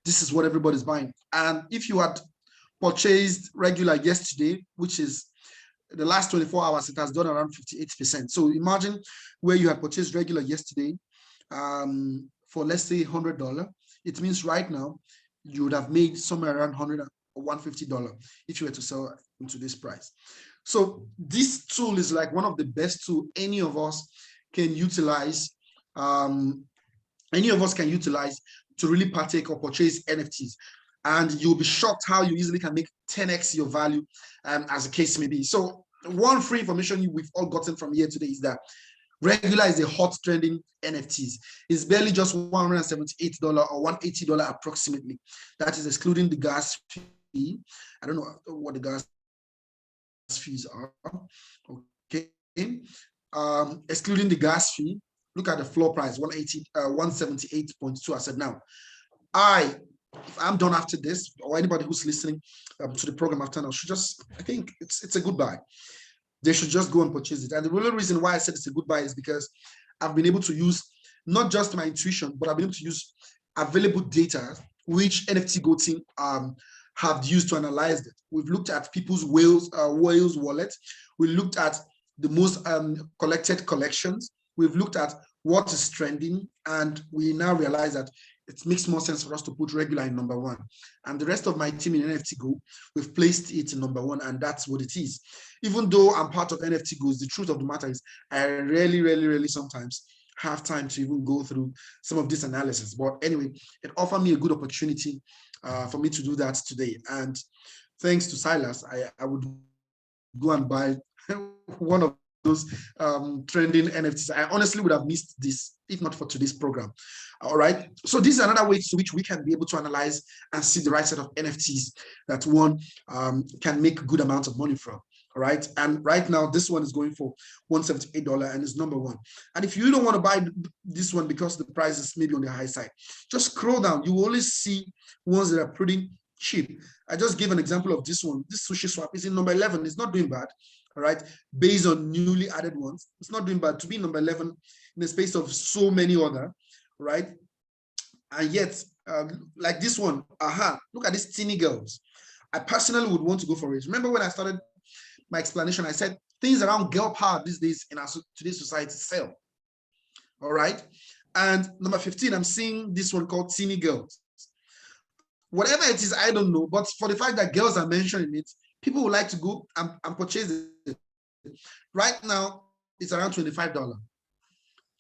This is what everybody's buying. And if you had purchased regular yesterday, which is the last 24 hours, it has done around 58%. So imagine where you had purchased regular yesterday for, let's say, $100. It means right now you would have made somewhere around $100 or $150 if you were to sell into this price. So this tool is like one of the best tools any of us can utilize. Any of us can utilize to really partake or purchase NFTs. And you'll be shocked how you easily can make 10x your value, as the case may be. So one free information we've all gotten from here today is that regular is a hot trending NFTs. It's barely just $178 or $180 approximately. That is excluding the gas fee. I don't know what the gas fees are. Okay. Excluding the gas fee, look at the floor price, 178.2. I said, now, if I'm done after this, or anybody who's listening to the program after now, should just, I think it's a good buy. They should just go and purchase it. And the real reason why I said it's a good buy is because I've been able to use not just my intuition, but I've been able to use available data which NFT Go team have used to analyze it. We've looked at people's whales wallet. We looked at the most collected collections. We've looked at what is trending, and we now realize that it makes more sense for us to put regular in number one. And the rest of my team in NFT Go, we've placed it in number one, and that's what it is. Even though I'm part of NFT Go's, the truth of the matter is I really sometimes have time to even go through some of this analysis. But anyway, it offered me a good opportunity for me to do that today. And thanks to Silas, I would go and buy one of those trending NFTs. I honestly would have missed this if not for today's program. All right. So this is another way to which we can be able to analyze and see the right set of NFTs that one can make a good amount of money from. All right. And right now, this one is going for $178 and is number one. And if you don't want to buy this one because the price is maybe on the high side, just scroll down. You will always see ones that are pretty cheap. I just gave an example of this one. This sushi swap is in number 11. It's not doing bad. All right. Based on newly added ones, it's not doing bad to be number 11 in the space of so many other. Right. And yet, like this one, look at these teeny girls. I personally would want to go for it. Remember when I started my explanation, I said things around girl power these days in our today's society sell. All right. And number 15, I'm seeing this one called teeny girls. Whatever it is, I don't know. But for the fact that girls are mentioning it, people would like to go and purchase it. Right now, it's around $25.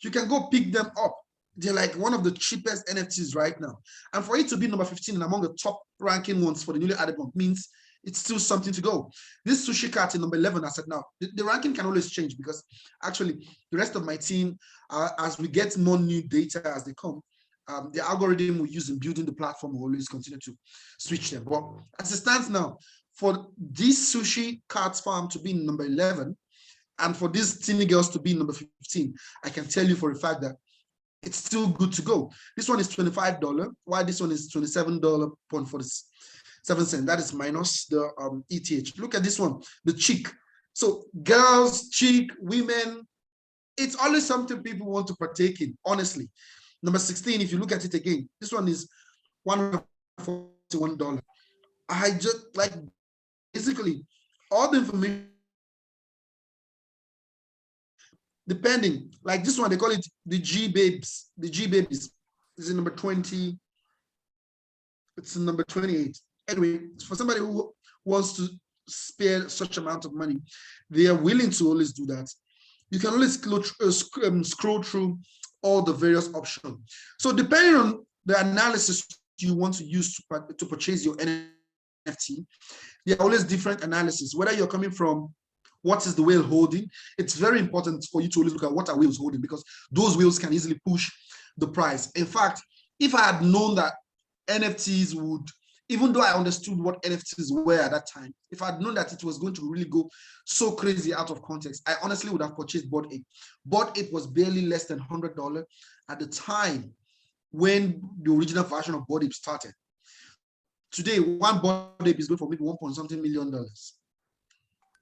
You can go pick them up. They're like one of the cheapest NFTs right now. And for it to be number 15 and among the top ranking ones for the newly added one means it's still something to go. This sushi cat in number 11, I said, now, the ranking can always change because actually the rest of my team, as we get more new data as they come, the algorithm we use in building the platform will always continue to switch them. But as it stands now, for this sushi cat farm to be in number 11 and for these teeny girls to be in number 15, I can tell you for a fact that it's still good to go. This one is $25, while this one is $27.47. That is minus the ETH. Look at this one, the chick. So girls, chick, women, it's always something people want to partake in, honestly. Number 16, if you look at it again, this one is $141. I just like basically all the information. Depending, like this one, they call it the G babes. The G babies is in number 20. It's in number 28. Anyway, for somebody who wants to spare such amount of money, they are willing to always do that. You can always scroll through all the various options. So depending on the analysis you want to use to purchase your NFT, there are always different analysis. Whether you're coming from what is the whale holding, it's very important for you to always look at what are whales holding because those whales can easily push the price. In fact, if I had known that NFTs would, even though I understood what NFTs were at that time, if I had known that it was going to really go so crazy out of context, I honestly would have purchased Bored Ape. Bored Ape was barely less than $100 at the time when the original version of Bored Ape started. Today, one Bored Ape is going for maybe $1 point something million.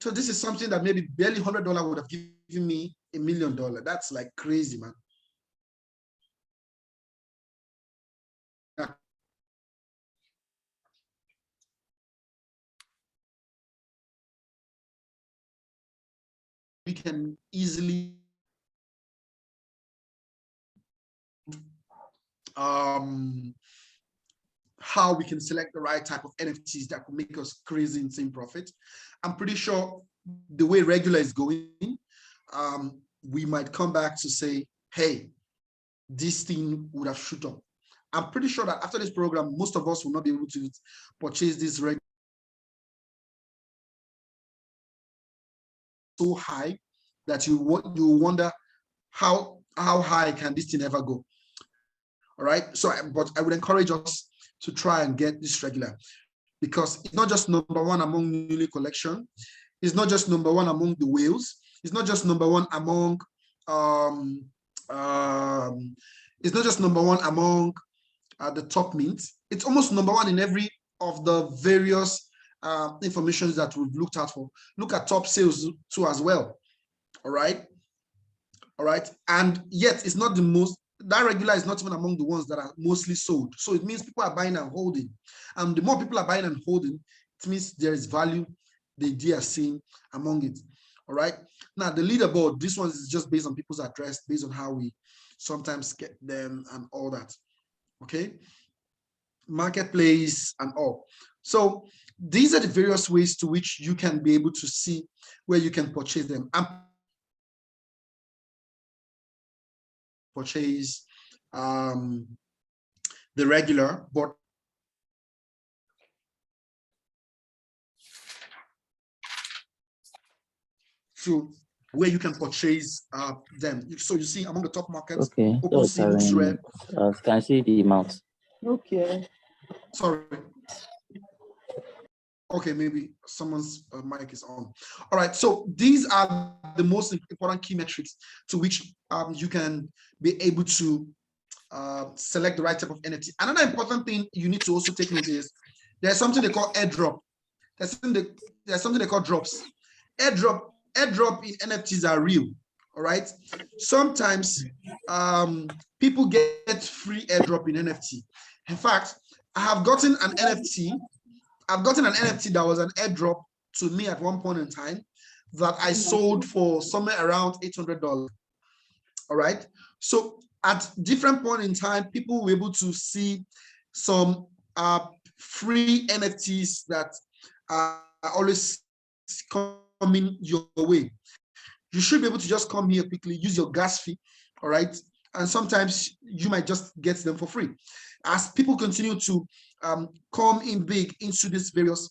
So this is something that maybe barely $100 would have given me $1 million. That's like crazy, man. We can easily how we can select the right type of NFTs that could make us crazy insane profit. I'm pretty sure the way regular is going, we might come back to say, hey, this thing would have shoot up. I'm pretty sure that after this program, most of us will not be able to purchase this regular so high that you wonder how high can this thing ever go. All right. So, but I would encourage us to try and get this regular, because it's not just number one among newly collection. It's not just number one among the whales. It's not just number one among it's not just number one among the top mints. It's almost number one in every of the various informations that we've looked at for. Look at top sales too as well. All right. All right. And yet it's not the most, that regular is not even among the ones that are mostly sold. So it means people are buying and holding. And the more people are buying and holding, it means there is value they are seeing among it. All right. Now the leaderboard, this one is just based on people's address, based on how we sometimes get them and all that. Okay. Marketplace and all. So these are the various ways to which you can be able to see where you can purchase them. And purchase the regular, but to where you can purchase them. So you see among the top markets, okay, OpenSea looks rare. can I see the amount? Okay. Sorry. Okay, maybe someone's mic is on. All right, so these are the most important key metrics to which you can be able to select the right type of NFT. Another important thing you need to also take note is there's something they call airdrop. There's something they call drops. Airdrop in NFTs are real. All right. Sometimes people get free airdrop in NFT. In fact, I have gotten an NFT. I've gotten an NFT that was an airdrop to me at one point in time that I sold for somewhere around $800. All right. So at different point in time, people were able to see some free NFTs that are always coming your way. You should be able to just come here quickly, use your gas fee, all right? And sometimes you might just get them for free. As people continue to come in big into this various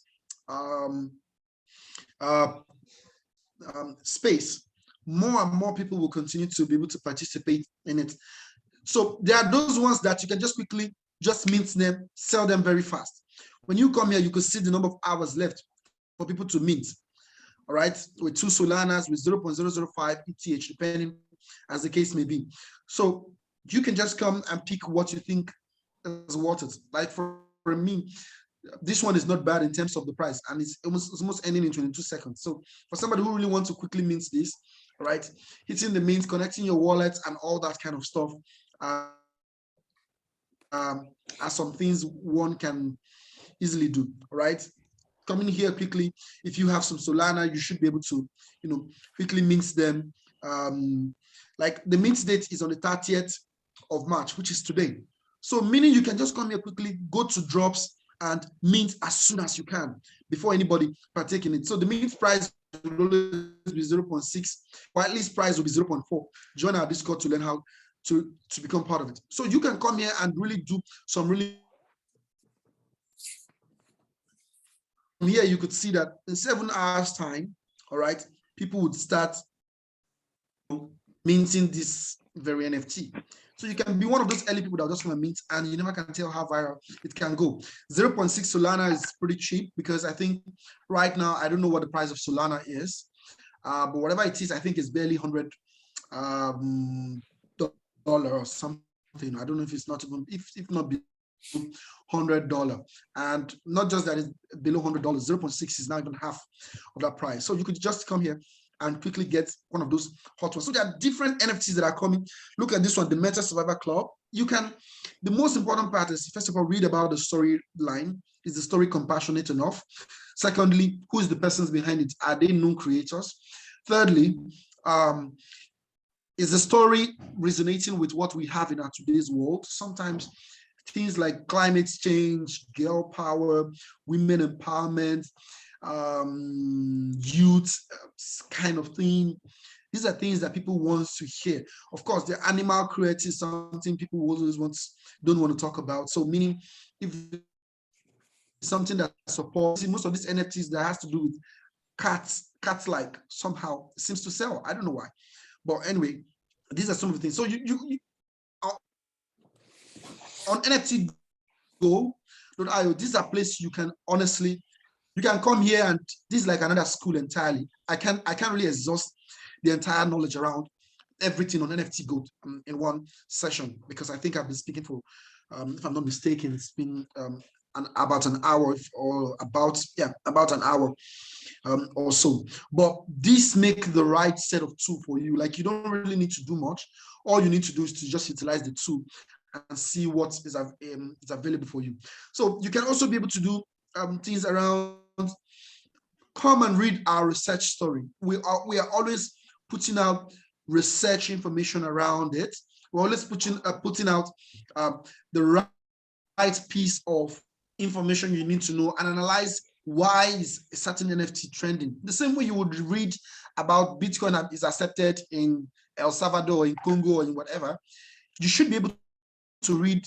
space, more and more people will continue to be able to participate in it. So there are those ones that you can just quickly just mint them, sell them very fast. When you come here, you can see the number of hours left for people to mint. All right, with 2 Solanas, with 0.005 ETH, depending as the case may be. So you can just come and pick what you think is worth it. Like for me, this one is not bad in terms of the price, and it's almost ending in 22 seconds. So for somebody who really wants to quickly mint this, right, hitting the mint, connecting your wallet and all that kind of stuff are some things one can easily do, right? Coming here quickly, if you have some Solana, you should be able to, quickly mint them. Like the mint date is on the 30th of March, which is today. So meaning you can just come here quickly, go to drops and mint as soon as you can before anybody partake in it. So the mint price will always be 0.6, or at least price will be 0.4. Join our Discord to learn how to become part of it. So you can come here and really do some really. Here you could see that in 7 hours time, all right, people would start minting this very NFT. So you can be one of those early people that just want to mint, and you never can tell how viral it can go. 0.6 Solana is pretty cheap, because I think right now, I don't know what the price of Solana is, but whatever it is, I think it's barely $100 or something. I don't know if it's not even, if not $100. And not just that, it's below $100, 0.6 is not even half of that price. So you could just come here and quickly get one of those hot ones. So there are different NFTs that are coming. Look at this one, the Meta Survivor Club. The most important part is, first of all, read about the storyline. Is the story compassionate enough? Secondly, who is the persons behind it? Are they known creators? Thirdly, is the story resonating with what we have in our today's world? Sometimes things like climate change, girl power, women empowerment, youth kind of thing. These are things that people want to hear. Of course, the animal cruelty is something people always don't want to talk about. So meaning, if something that supports, most of these NFTs that has to do with cats like somehow seems to sell. I don't know why. But anyway, these are some of the things. So you on NFT Go.io, this is a place you can honestly, you can come here, and this is like another school entirely. I can't really exhaust the entire knowledge around everything on NFT Go in one session, because I think I've been speaking for, if I'm not mistaken, it's been about an hour or about an hour or so. But this make the right set of tool for you. Like, you don't really need to do much. All you need to do is to just utilize the tool and see what is available for you. So you can also be able to do things around, come and read our research story. We are always putting out research information around it. We're always putting out the right piece of information you need to know and analyze why is a certain NFT trending. The same way you would read about Bitcoin is accepted in El Salvador, in Congo, or in whatever, you should be able to read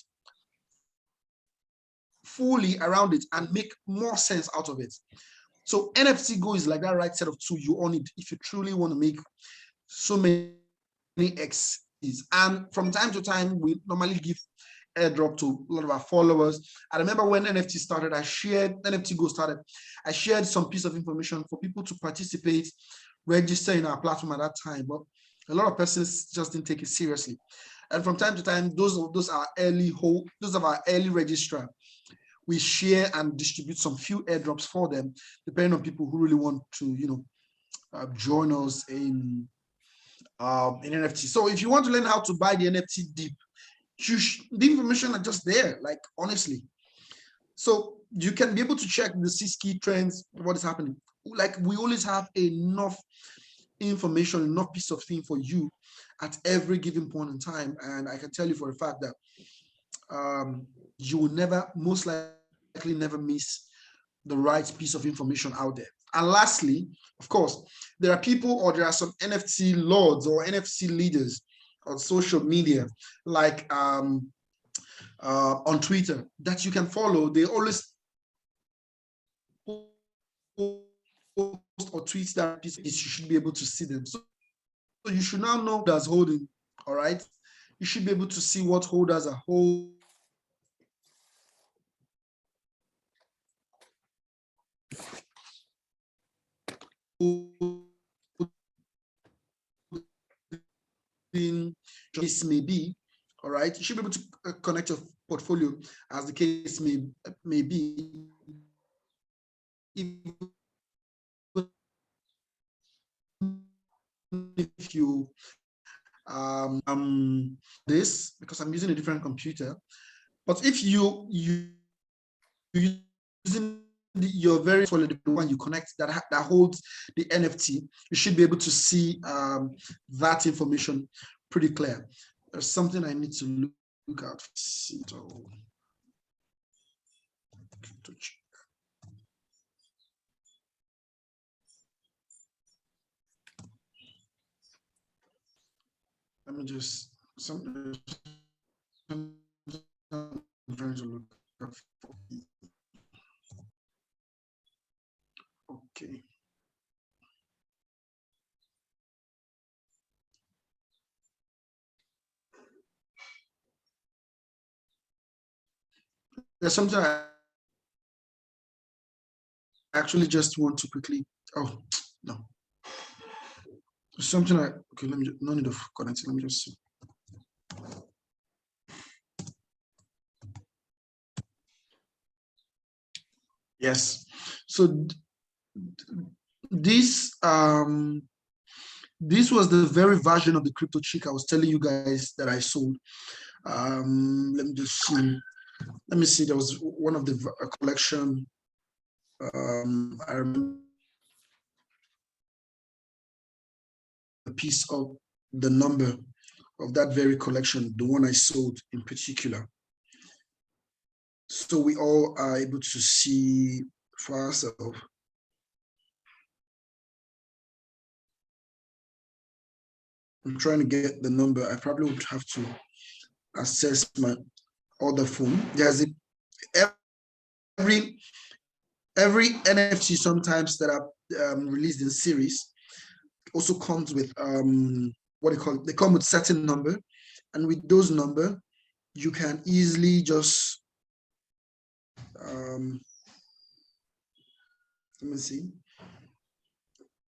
fully around it and make more sense out of it. So NFT Go is like that right set of tool you all need if you truly want to make so many X's. And from time to time, we normally give airdrop to a lot of our followers. I remember when NFT started, NFT Go started, I shared some piece of information for people to participate, register in our platform at that time, but a lot of persons just didn't take it seriously. And from time to time, those of our early registrar, we share and distribute some few airdrops for them, depending on people who really want to, join us in NFT. So if you want to learn how to buy the NFT deep, the information are just there, like, honestly. So you can be able to check the 6 key trends, what is happening. Like, we always have enough information, enough piece of thing for you at every given point in time. And I can tell you for a fact that you will most likely never miss the right piece of information out there. And lastly, of course, there are some NFT lords or NFT leaders on social media, like on Twitter, that you can follow. They always post or tweet that piece. You should be able to see them. So you should now know who's holding. All right, you should be able to see what holders are holding. Case may be, all right, you should be able to connect your portfolio as the case may be. If you this, because I'm using a different computer, but if you using your very solid one you connect that holds the NFT, you should be able to see that information pretty clear. There's something I need to look out for. Let me just I'm trying to look up for. Okay. There's something I actually just want to quickly. Oh, no. Something okay, let me just, no need of connecting. Let me just see. Yes. So this this was the very version of the crypto chick I was telling you guys that I sold. Let me just see. Let me see. There was one of the collection. I remember a piece of the number of that very collection, the one I sold in particular. So we all are able to see for ourselves. I'm trying to get the number. I probably would have to access my other phone. There's every NFT sometimes that are released in series also comes with what they call it. They come with certain number, and with those number, you can easily just let me see.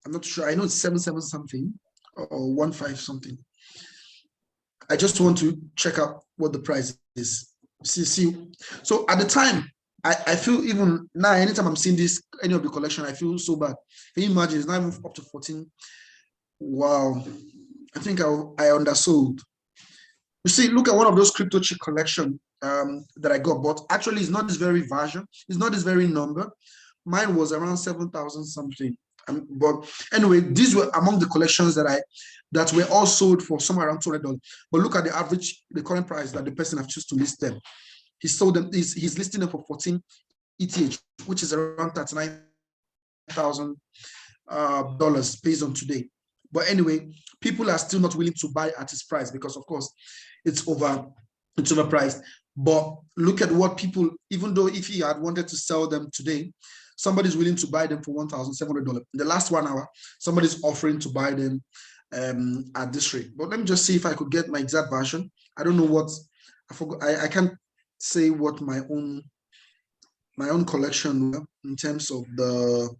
I'm not sure. I know it's 77 something or 15 something. I just want to check out what the price is. See. So at the time, I feel even now, anytime I'm seeing this, any of the collection, I feel so bad. Can you imagine? It's not even up to 14. Wow. I think I undersold. You see, look at one of those crypto chick collection that I got, but actually it's not this very version. It's not this very number. Mine was around 7,000 something. But anyway, these were among the collections that were all sold for somewhere around $200. But look at the average, the current price that the person have choose to list them. He sold them. He's listing them for 14 ETH, which is around $39,000 based on today. But anyway, people are still not willing to buy at his price because, of course, it's overpriced. But look at what people, even though if he had wanted to sell them today, somebody's willing to buy them for $1,700. In the last 1 hour, somebody's offering to buy them at this rate. But let me just see if I could get my exact version. I don't know what I forgot. I can't say what my own collection in terms of the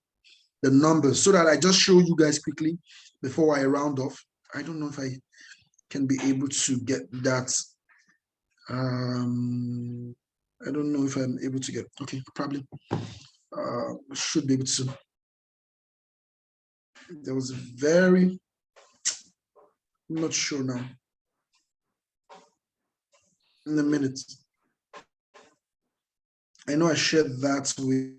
numbers, so that I just show you guys quickly before I round off. I don't know if I can be able to get that. I don't know if I'm able to get. Okay, probably should be able to. There was a very. I'm not sure now. In a minute. I know I shared that with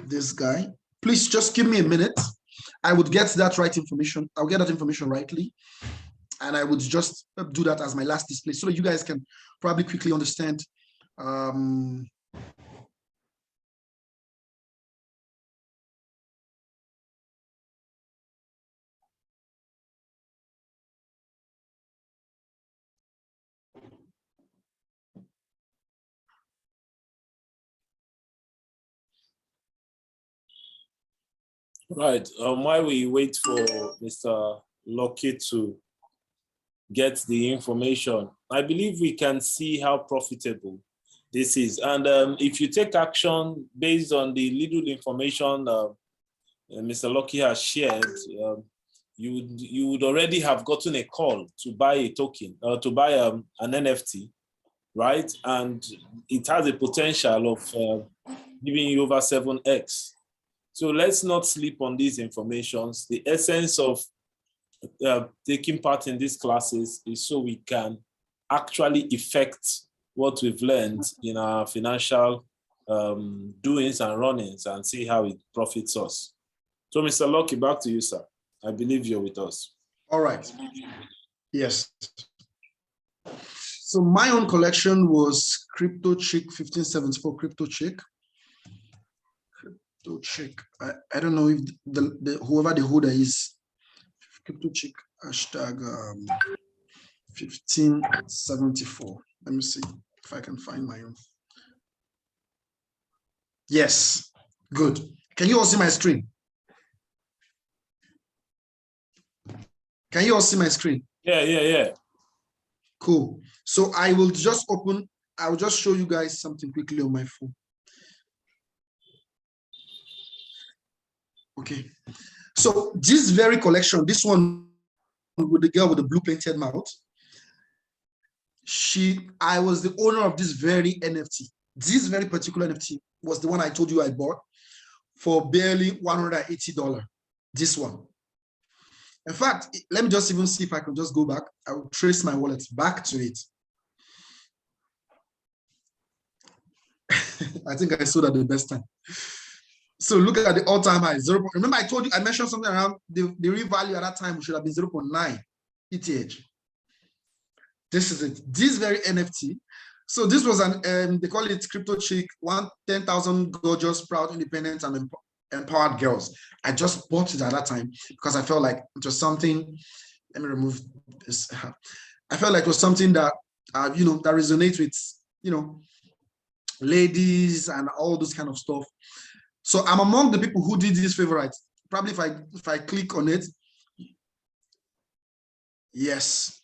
this guy. Please just give me a minute. I would get that right information. I'll get that information rightly. And I would just do that as my last display so that you guys can probably quickly understand. Right. While we wait for Mr. Lucky to get the information, I believe we can see how profitable this is. And if you take action based on the little information Mr. Lucky has shared, you would already have gotten a call to buy a token or to buy an NFT, right? And it has a potential of giving you over 7x. So let's not sleep on these informations. The essence of taking part in these classes is so we can actually effect what we've learned in our financial doings and runnings and see how it profits us. So Mr. Lucky, back to you, sir. I believe you're with us. All right. Yes. So my own collection was Crypto Chick 1574 Crypto Chick. Crypto Chick. I don't know if whoever the holder is. Crypto Chick hashtag 1574. Let me see if I can find my own. Yes. Good. Can you all see my screen? Can you all see my screen? Yeah. Cool. So I will just show you guys something quickly on my phone. Okay. So this very collection, this one with the girl with the blue painted mouth, I was the owner of this very NFT. This very particular NFT was the one I told you I bought for barely $180. This one. In fact, let me just even see if I can just go back. I will trace my wallet back to it. I think I sold at the best time. So look at the all-time high. Remember, I told you, I mentioned something around the real value at that time should have been 0.9 ETH. This is it. This very NFT. So this was an they call it crypto chick, 10,000 gorgeous, proud, independent, and empowered girls. I just bought it at that time because I felt like it was something. Let me remove this. I felt like it was something that that resonates with ladies and all this kind of stuff. So I'm among the people who did this favorite. Probably if I click on it, yes,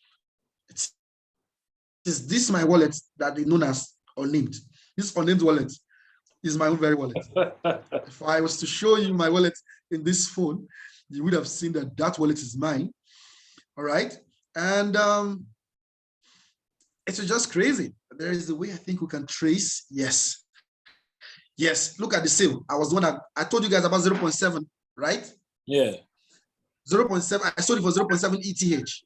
is this my wallet that is known as unnamed? This unnamed wallet is my own very wallet. If I was to show you my wallet in this phone, you would have seen that that wallet is mine. All right, and it's just crazy. There is a way I think we can trace. Yes, look at the sale. I was the one that I told you guys about 0.7, right? Yeah. 0.7. I sold it for 0.7 ETH.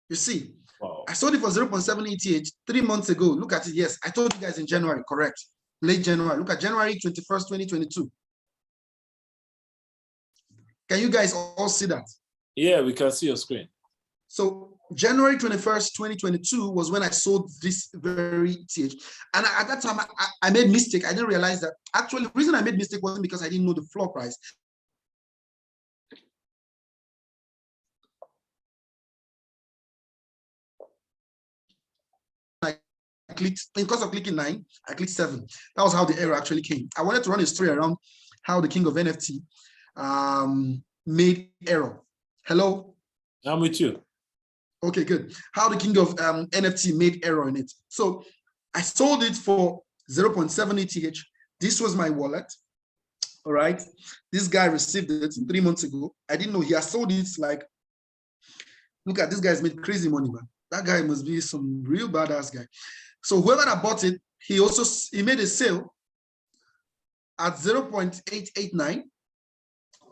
You see, wow. I sold it for 0.7 ETH 3 months ago. Look at it. Yes, I told you guys in January, correct? Late January. Look at January 21st, 2022. Can you guys all see that? Yeah, we can see your screen. So January 21st, 2022 was when I sold this very ETH. And at that time, I made a mistake. I didn't realize that. Actually, the reason I made a mistake wasn't because I didn't know the floor price. I clicked, because of clicking 9, I clicked 7. That was how the error actually came. I wanted to run a story around how the king of NFT made error. Hello? I'm with you. Okay, good. How the king of NFT made error in it. So I sold it for 0.7 ETH. This was my wallet. All right. This guy received it 3 months ago. I didn't know he has sold it like, look at this guy's made crazy money, man. That guy must be some real badass guy. So whoever that bought it, he made a sale at 0.889.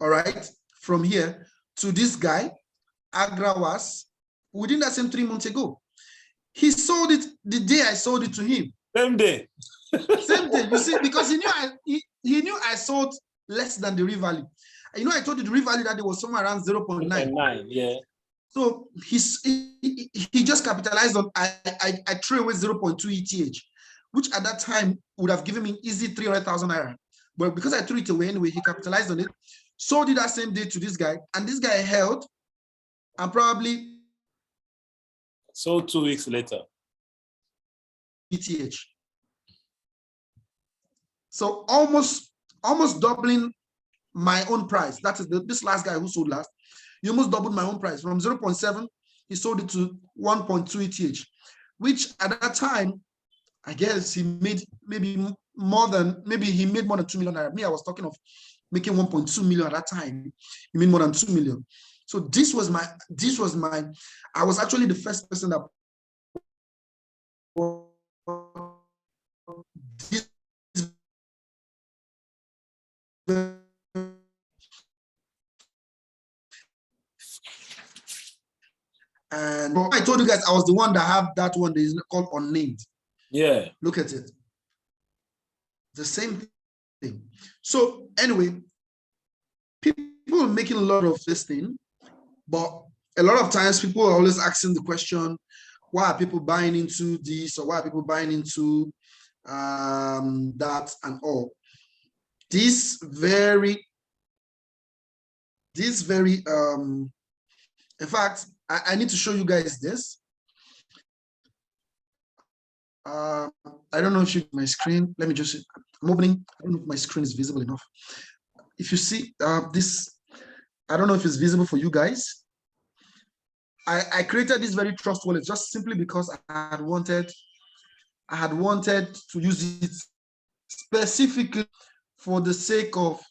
All right, from here to this guy, Agrawas, within that same 3 months ago. He sold it the day I sold it to him. Same day. Same day, you see, because he knew I sold less than the real value. I told you the real value that there was somewhere around 0.9. Yeah. So he just capitalized on, I threw away 0.2 ETH, which at that time would have given me easy 300,000 naira. But because I threw it away anyway, he capitalized on it, sold it that same day to this guy, and this guy held and probably so 2 weeks later. ETH. So almost doubling my own price. That is this last guy who sold last. He almost doubled my own price from 0.7. He sold it to 1.2 ETH, which at that time, I guess he made more than 2 million naira. Me, I was talking of making 1.2 million at that time. He made more than 2 million. So this was my, I was actually the first person that and I told you guys I was the one that have that one that is called unnamed. Yeah. Look at it. The same thing. So anyway, people are making a lot of this thing, but a lot of times people are always asking the question, why are people buying into this, or why are people buying into that and all? This very in fact, I need to show you guys this. I don't know if you my screen. Let me just, I'm opening. I don't know if my screen is visible enough. If you see this, I don't know if it's visible for you guys. I created this very trust wallet just simply because I had wanted to use it specifically for the sake of,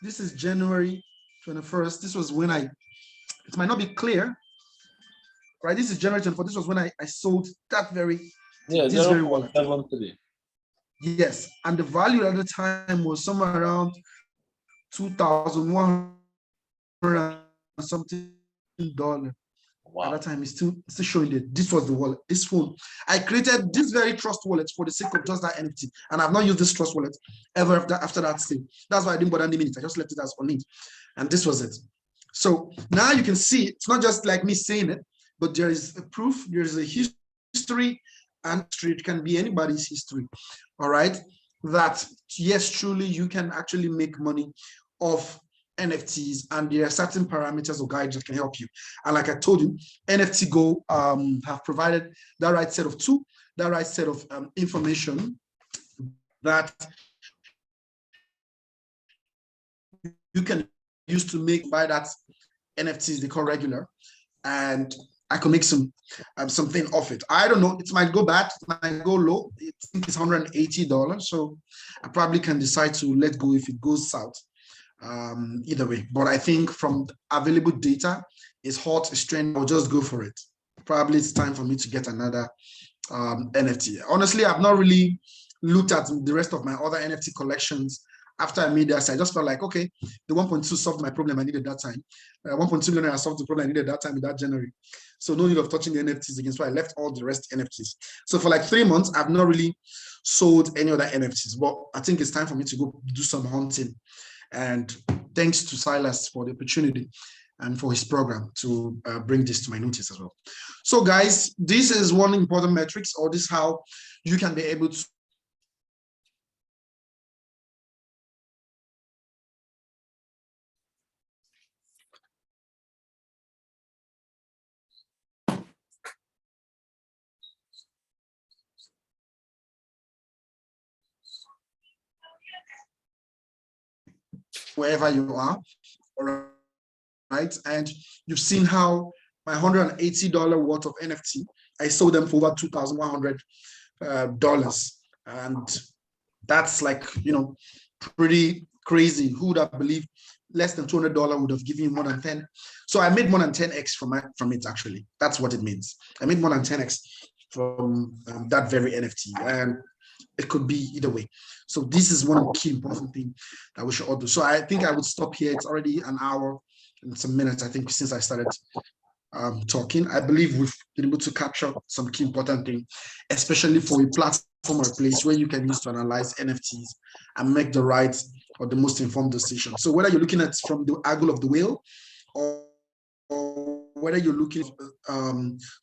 this is January 21st. This was when it might not be clear. right? This is January 24. This was when I sold that very, Yeah, this very wallet. 0.73. Yes, and the value at the time was somewhere around 2,100 something dollar. Wow. At that time, it's still showing that this was the wallet, this phone. I created this very trust wallet for the sake of just that NFT, and I've not used this trust wallet ever after that sale. That's why I didn't bother naming it. I just left it as on it, and this was it. So now you can see it's not just like me saying it, but there is a proof, there is a history, and it can be anybody's history. All right, that yes, truly you can actually make money off NFTs, and there are certain parameters or guides that can help you. And like I told you, NFT Go have provided that right set of tools, that right set of information that you can use to buy that NFTs they call regular, and I can make something off it. I don't know. It might go bad. It might go low. I think it's $180. So I probably can decide to let go if it goes south. Either way, but I think from available data, it's hot, it's trending. I'll just go for it. Probably it's time for me to get another NFT. Honestly, I've not really looked at the rest of my other NFT collections after I made that. I just felt like, okay, the 1.2 solved my problem I needed that time. 1.2 million I solved the problem I needed that time in that January. So no need of touching the NFTs again. So I left all the rest NFTs. So for like 3 months, I've not really sold any other NFTs, but I think it's time for me to go do some hunting. And thanks to Silas for the opportunity and for his program to bring this to my notice as well. So guys, this is one important metrics, or this is how you can be able to wherever you are, all right? And you've seen how my $180 worth of NFT, I sold them for over $2,100, and that's like, you know, pretty crazy. Who would have believed less than $200 would have given you more than 10? So I made more than 10x from it. Actually, that's what it means. I made more than 10x from that very NFT, and it could be either way. So this is one of the key important things that we should all do. So I think I would stop here. It's already an hour and some minutes, I think, since I started talking. I believe we've been able to capture some key important things, especially for a platform or a place where you can use to analyze NFTs and make the right or the most informed decision. So whether you're looking at from the angle of the whale, or whether you're looking,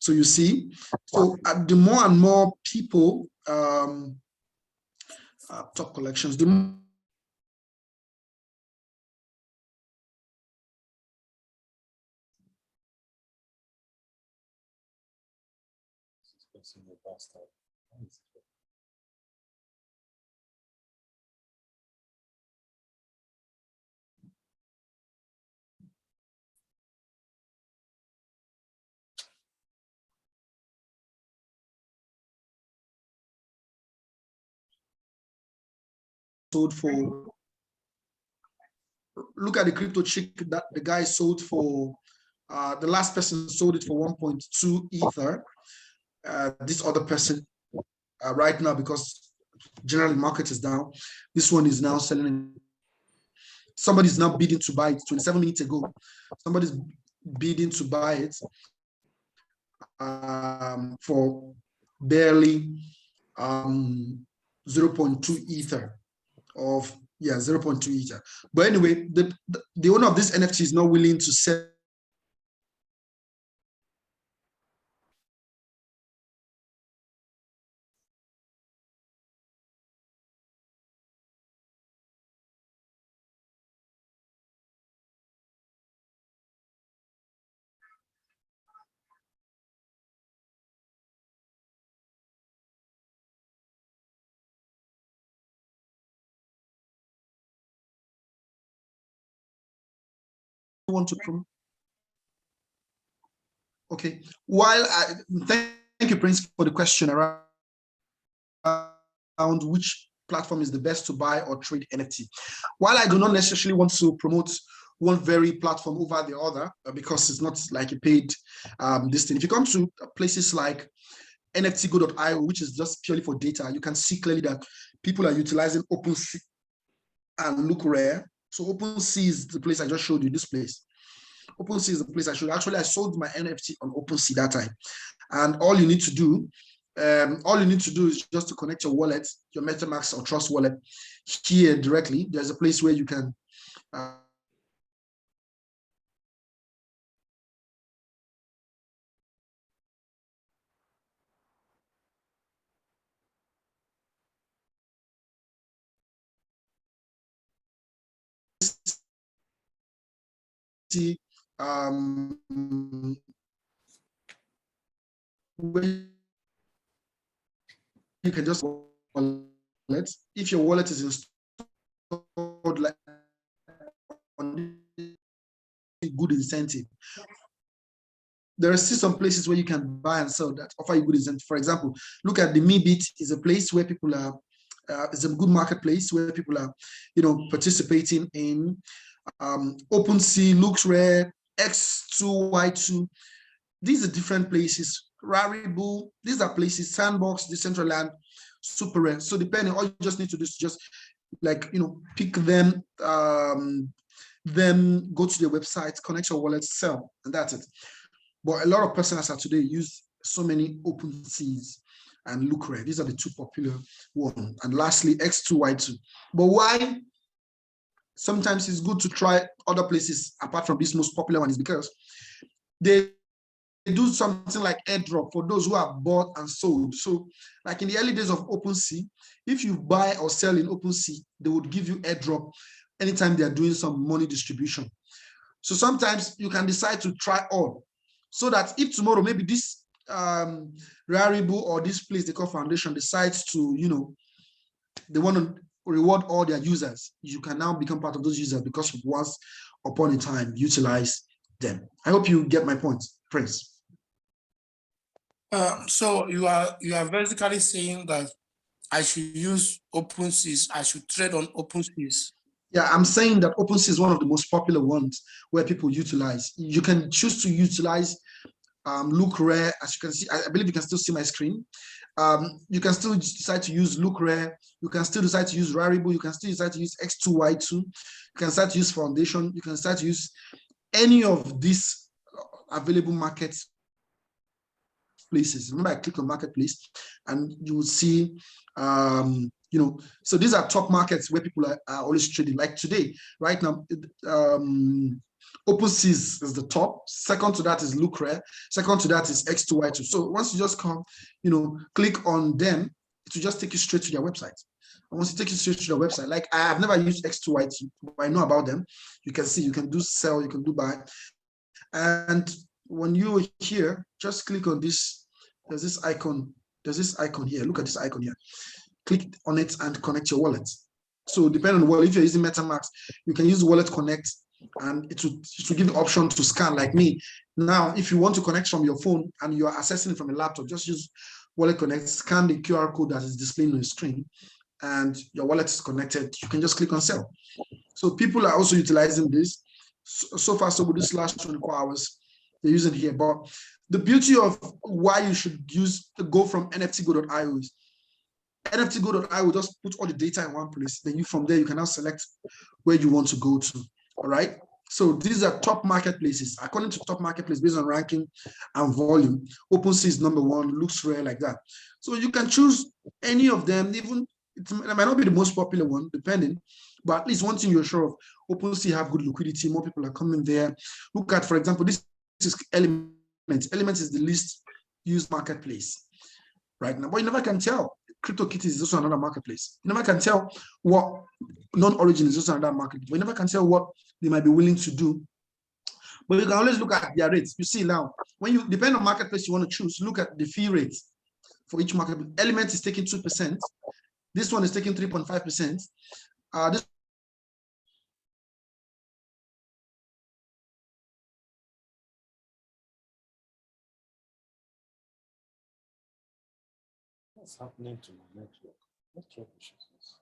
so you see, so the more and more people top collections, the sold for, look at the crypto chick that the guy sold for, the last person sold it for 1.2 ether. This other person right now, because generally market is down, this one is now selling. Somebody's now bidding to buy it 27 minutes ago. Somebody's bidding to buy it for barely 0.2 ether of, yeah, 0.2 ether. But anyway, the owner of this NFT is not willing to sell. Want to promote? Okay. While thank you, Prince, for the question around which platform is the best to buy or trade NFT. While I do not necessarily want to promote one very platform over the other because it's not like a paid this thing. If you come to places like NFTgo.io, which is just purely for data, you can see clearly that people are utilizing OpenSea and LookRare. So OpenSea is the place I just showed you, this place. OpenSea is the place I showed. Actually, I sold my NFT on OpenSea that time. And all you need to do is just to connect your wallet, your MetaMask or Trust wallet here directly. There's a place where you can see where you can just wallet. If your wallet is installed like on a good incentive, there are still some places where you can buy and sell that offer you good incentive. For example, look at the MeBit is a place where people are. It's a good marketplace where people are, participating in. OpenSea, LookRare, X2Y2. These are different places. Rarible, these are places. Sandbox, Decentraland, Super Rare. So depending, all you just need to do is just pick them, then go to their website, connect your wallet, sell, and that's it. But a lot of personas are today use so many OpenSeas and LookRare. These are the two popular ones. And lastly, X2Y2. But why sometimes it's good to try other places apart from this most popular one is because they do something like airdrop for those who have bought and sold. So like in the early days of OpenSea, if you buy or sell in OpenSea, they would give you airdrop anytime they are doing some money distribution. So sometimes you can decide to try all, so that if tomorrow maybe this Rarible or this place they call foundation decides to, they want to reward all their users, you can now become part of those users because you once upon a time utilize them. I hope you get my point, Prince. So you are basically saying that I should use OpenSeas, I should trade on OpenSeas. Yeah, I'm saying that OpenSea is one of the most popular ones where people utilize. You can choose to utilize LookRare, as you can see. I believe you can still see my screen. You can still decide to use LookRare. You can still decide to use Rarible. You can still decide to use X2Y2. You can start to use Foundation. You can start to use any of these available markets places. Remember, I click on marketplace, and you will see, so these are top markets where people are always trading. Like today, right now, OpenSea is the top. Second to that is LookRare. Second to that is X2Y2. So once you just come, click on them, it will just take you straight to their website. And once it takes you straight to their website, like I have never used X2Y2, but I know about them. You can see, you can do sell, you can do buy. And when you're here, just click on this. There's this icon here. Look at this icon here. Click on it and connect your wallet. So depending on wallet, if you're using MetaMask, you can use Wallet Connect, and it will give you the option to scan like me. Now, if you want to connect from your phone and you're accessing it from a laptop, just use Wallet Connect, scan the QR code that is displaying on the screen, and your wallet is connected. You can just click on sell. So people are also utilizing this. So far, so good, this last 24 hours, they're using it here. But the beauty of why you should go from NFTgo.io is NFTgo.io will just put all the data in one place. Then from there, you can now select where you want to go to. All right. So these are top marketplaces. According to top marketplace, based on ranking and volume, OpenSea is number one, LookRare like that. So you can choose any of them. Even it might not be the most popular one, depending, but at least one thing you're sure of, OpenSea have good liquidity. More people are coming there. Look at, for example, this is Element. Element is the least used marketplace right now, but you never can tell. CryptoKitties is also another marketplace. You never can tell what Non-Origin is also another market. But you never can tell what they might be willing to do. But you can always look at their rates. You see now, when you depend on marketplace you want to choose, look at the fee rates for each market. Element is taking 2%. This one is taking 3.5%. This What's happening to my network? Network issues.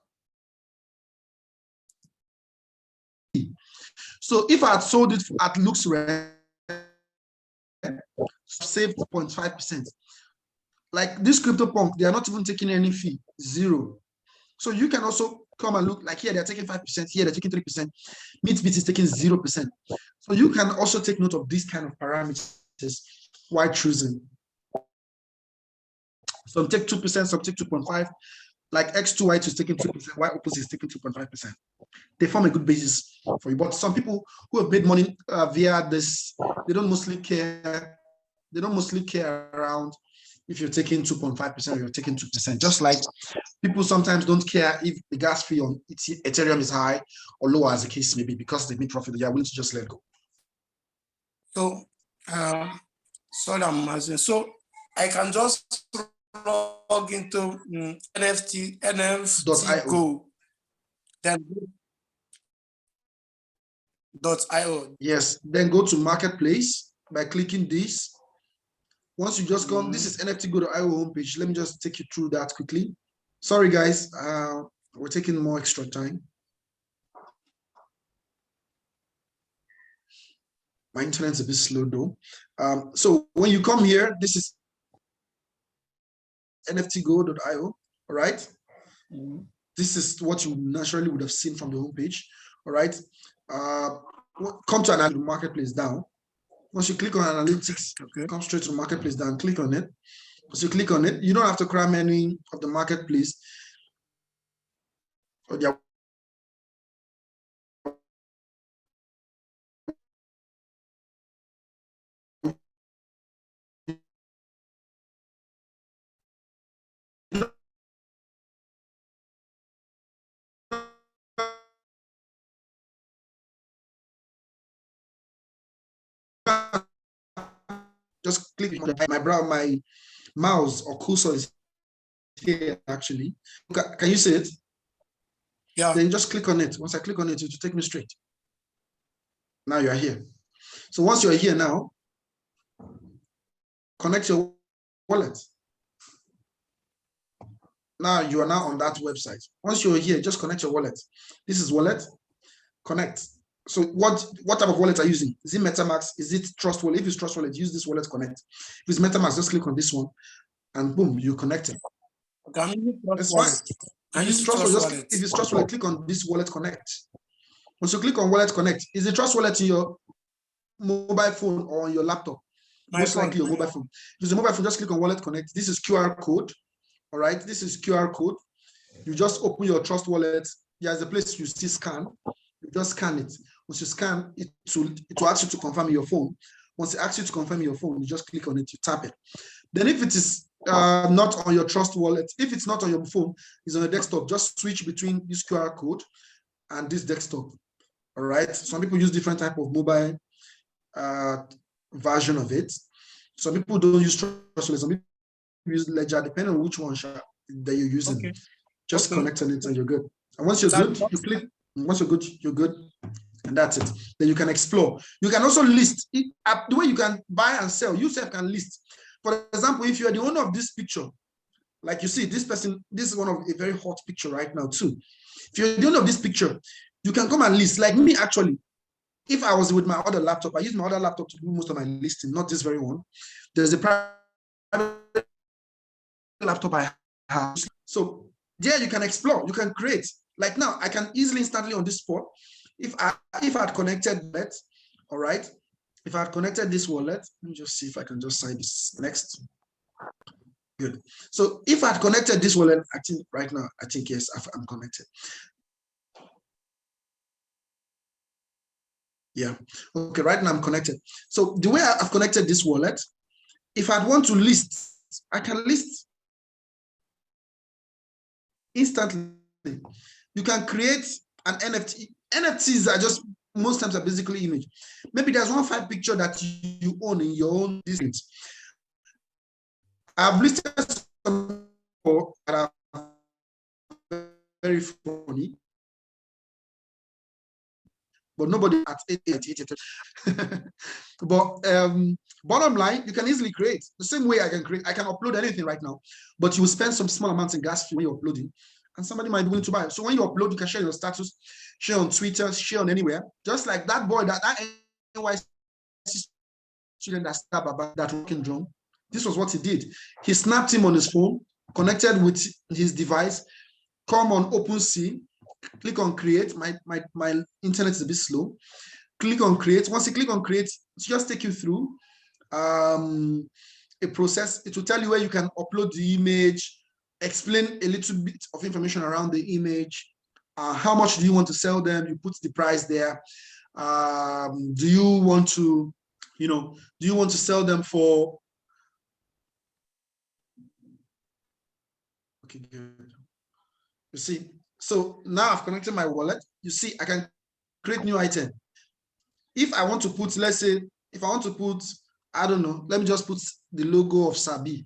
So if I had sold it at looks rent, saved 0.5%. Like this CryptoPunk, they are not even taking any fee, 0. So you can also come and look, like here they're taking 5%, here they're taking 3%, Meatbit is taking 0%. So you can also take note of these kind of parameters while choosing. Some take 2%, some take 2.5%. Like X2Y2 is taking 2%, Y Opus is taking 2.5%. They form a good basis for you. But some people who have made money via this, they don't mostly care. They don't mostly care around if you're taking 2.5% or you're taking 2%. Just like people sometimes don't care if the gas fee on Ethereum is high or low, as the case may be, because they make profit. They are willing to just let go. So, so I can just log into NFT Go, then .io. Yes, then go to marketplace by clicking this. Once you just come, this is NFTgo.io homepage. Let me just take you through that quickly. Sorry, guys, we're taking more extra time. My internet's a bit slow though. So when you come here, this is NFTgo.io, all right? This is what you naturally would have seen from the homepage, all right? Come to analytics marketplace down. Once you click on analytics, come straight to marketplace down, click on it. Once you click on it, you don't have to cram any of the marketplace. Just click on my mouse or cursor is here actually. Can you see it? Yeah. Then just click on it. Once I click on it, it will take me straight. Now you're here. So once you're here now, connect your wallet. Now you are now on that website. Once you're here, just connect your wallet. This is wallet, connect. So what type of wallet are you using? Is it MetaMask? Is it Trust Wallet? If it's Trust Wallet, use this wallet connect. If it's MetaMask, just click on this one and boom, you connect it. That's fine. And if it's Trust Wallet, click on this wallet connect. Once you click on wallet connect, is the Trust Wallet in your mobile phone or on your laptop? Most likely your mobile phone. If it's a mobile phone, just click on wallet connect. This is QR code. All right, this is QR code. You just open your Trust Wallet. There's a place you see scan. You just scan it. Once you scan, it will ask you to confirm your phone. Once it asks you to confirm your phone, you just click on it, you tap it. Then if it is not on your Trust Wallet, if it's not on your phone, it's on a desktop, just switch between this QR code and this desktop. All right. Some people use different type of mobile version of it. Some people don't use Trust Wallet. Some people use Ledger, depending on which one that you're using. Okay. Just connect on it and you're good. And once you're good, you click. Once you're good, and that's it. Then you can explore. You can also list it. The way you can buy and sell, you self can list. For example, if you are the owner of this picture, like you see, this person, this is one of a very hot picture right now too. If you're the owner of this picture, you can come and list. Like me, actually, if I was with my other laptop, I use my other laptop to do most of my listing, not this very one. There's a private laptop I have. So there you can explore, you can create. Like now, I can easily, instantly on this spot, if I had connected that, all right, if I had connected this wallet, let me just see if I can just sign this next. Good. So if I had connected this wallet, I think right now, I think yes, I'm connected. Yeah. Okay, right now I'm connected. So the way I've connected this wallet, if I want to list, I can list instantly. You can create an NFT. NFTs are just, most times are basically image. Maybe there's one file picture that you own in your own district. I've listed some that are very funny, but nobody at 88. But bottom line, you can easily create the same way I can upload anything right now, but you will spend some small amounts in gas fee when you're uploading. and somebody might be willing to buy. So when you upload, you can share your status, share on Twitter, share on anywhere. Just like that boy, that NYC student that stabbed about that rocking drum. This was what he did. He snapped him on his phone, connected with his device, come on OpenSea, click on create. My internet is a bit slow. Click on create. Once you click on create, it just take you through a process. It will tell you where you can upload the image, explain a little bit of information around the image. How much do you want to sell them? You put the price there. Do you want to, do you want to sell them for? Okay, good. You see, so now I've connected my wallet. You see, I can create new item. If I want to put, let's say, if I want to put, I don't know, let me just put the logo of Sabi.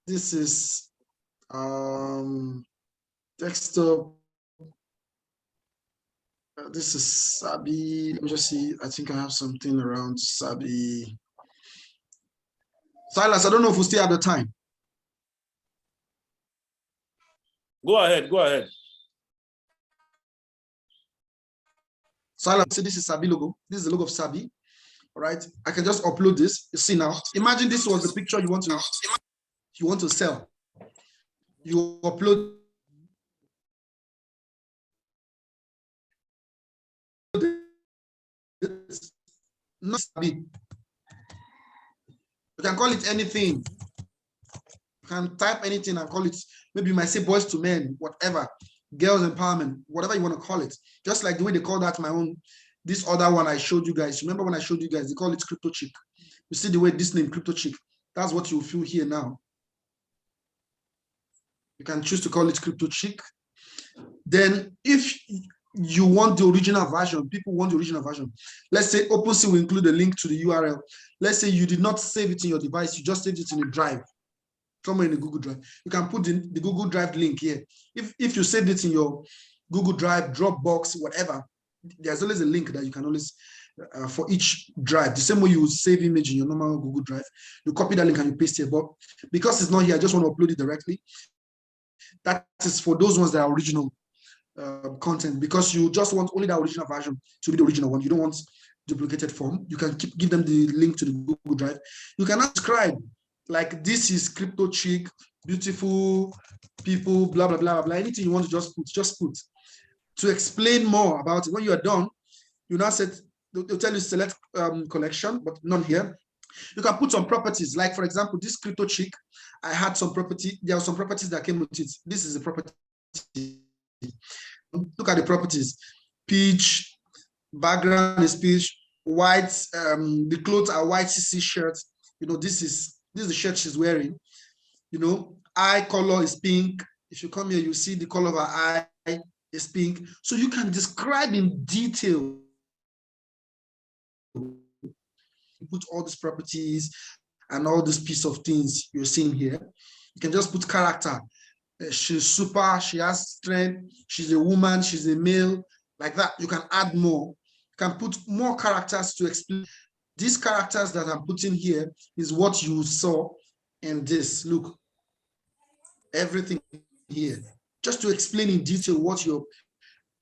This is desktop. This is Sabi. Let me just see. I think I have something around Sabi. Silas, I don't know if we still have the time. Go ahead, go ahead. Silas, so this is Sabi logo. This is the logo of Sabi. All right. I can just upload this. You see now. Imagine this was the picture you want to sell. You upload this. Not Sabi. You can call it anything. You can type anything and call it, maybe you might say boys to men, whatever, girls empowerment, whatever you want to call it. Just like the way they call that this other one I showed you guys. Remember when I showed you guys, they call it Crypto Chick. You see the way this name, Crypto Chick, that's what you feel here now. You can choose to call it Crypto Chick. Then if you want the original version, people want the original version. Let's say OpenSea will include a link to the URL. Let's say you did not save it in your device, you just saved it in a drive, somewhere in the Google Drive. You can put the Google Drive link here. If you saved it in your Google Drive, Dropbox, whatever, there's always a link that you can always, for each drive. The same way you would save image in your normal Google Drive, you copy that link and you paste it. But because it's not here, I just want to upload it directly. That is for those ones that are original content, because you just want only the original version to be the original one. You don't want duplicated form. You can give them the link to the Google Drive. You can subscribe. Like, this is Crypto Chick, beautiful people, blah, blah, blah, blah. Anything you want to just put. To explain more about it, when you are done, you now set, they'll tell you select collection, but none here. You can put some properties. Like, for example, this Crypto Chick, I had some property. There are some properties that came with it. This is a property. Look at the properties. Peach, background is peach, white, the clothes are white CC shirts. This is the shirt she's wearing. Eye color is pink. If you come here, you see the color of her eye is pink. So you can describe in detail. Put all these properties and all these piece of things you're seeing here. You can just put character. She's super, she has strength, she's a woman, she's a male, like that. You can add more. You can put more characters to explain. These characters that I'm putting here is what you saw in this. Look, everything here, just to explain in detail what your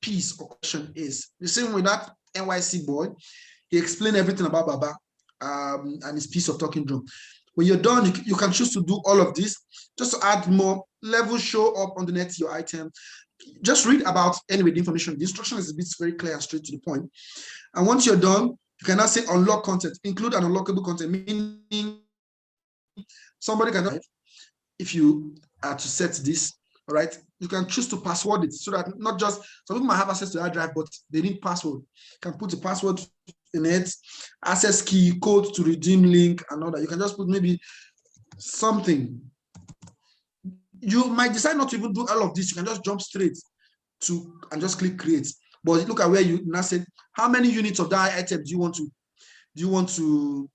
piece or question is. The same with that NYC boy, he explained everything about Baba and his piece of talking drum. When you're done, you can choose to do all of this, just to add more levels, show up on the net your item. Just read about, anyway, the information. The instruction is a bit very clear and straight to the point. And once you're done, you can now say unlock content, include an unlockable content, meaning somebody can, if you are to set this, all right, you can choose to password it so that not just, some people might have access to that drive, but they need password. You can put the password in it, access key, code to redeem link, and all that. You can just put maybe something. You might decide not to even do all of this. You can just jump straight to and just click create. But look at where you now said, how many units of that item do you want to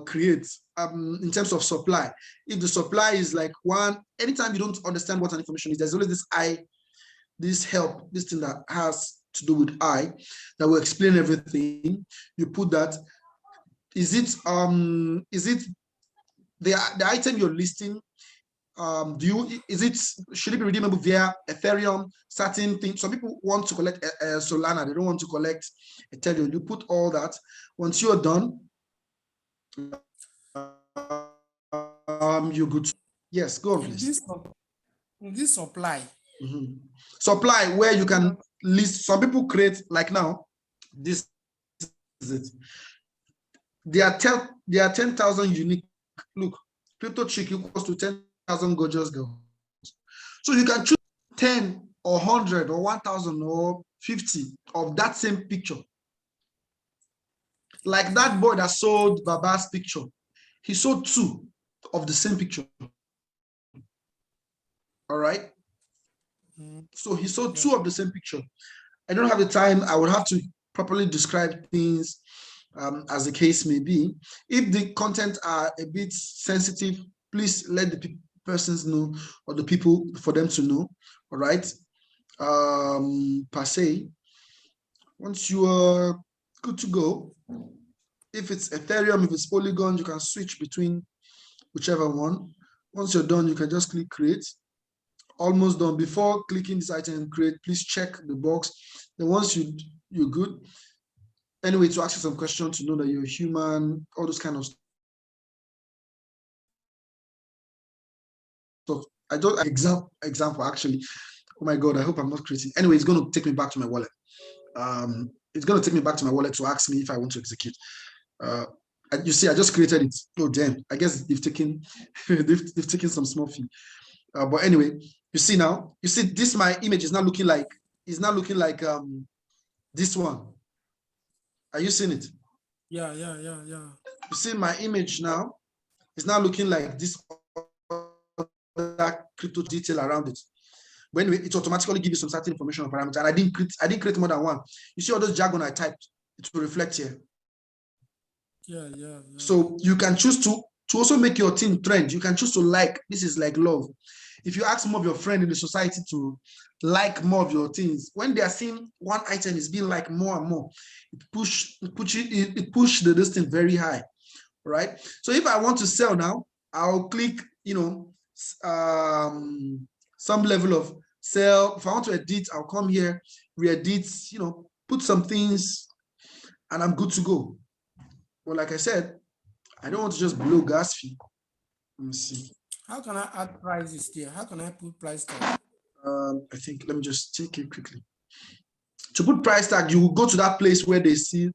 create in terms of supply? If the supply is like one, anytime you don't understand what an information is, there's always this help, this thing that has to do with that will explain everything. You put that. Is it the item you're listing? should it be redeemable via Ethereum, certain things? Some people want to collect Solana, they don't want to collect Ethereum. You put all that. Once you're done, you're good. Yes, go on, please. This supply. Supply where you can list. Some people create, like now, this is it. There are 10,000 unique. Look, crypto chick equals to 10,000 gorgeous girls. So you can choose 10 or 100 or 1,000 or 50 of that same picture. Like that boy that sold Baba's picture, he sold 2 of the same picture. All right. So he sold 2 of the same picture. I don't have the time. I would have to properly describe things as the case may be. If the content are a bit sensitive, please let the persons know, or the people, for them to know. All right. Per se, once you are good to go, if it's Ethereum, if it's Polygon, you can switch between whichever one. Once you're done, you can just click create. Almost done. Before clicking this item create, please check the box. Then once you're good, anyway, to ask you some questions to know that you're a human, all those kind of stuff. So I don't example actually. Oh my God, I hope I'm not creating. Anyway, it's going to take me back to my wallet. It's going to take me back to my wallet to ask me if I want to execute. You see, I just created it. Oh damn! I guess they've taken they've taken some small fee. But anyway, you see now. You see this. My image is not looking like. It's not looking like this one. Are you seeing it? Yeah. You see my image now. It's not looking like this. That crypto detail around it. But anyway, it automatically gives you some certain information or parameter. And I didn't create more than one. You see all those jargon I typed. It will reflect here. Yeah. So you can choose to also make your team trend. You can choose to like. This is like love. If you ask some of your friends in the society to like more of your things, when they are seeing one item is being liked more and more, it push the distance very high, right? So if I want to sell now, I'll click, some level of sell. If I want to edit, I'll come here, re-edit, put some things, and I'm good to go. But like I said, I don't want to just blow gas fee. Let me see. How can I add prices there? How can I put price tag? I think, let me just take it quickly. To put price tag, you will go to that place where they see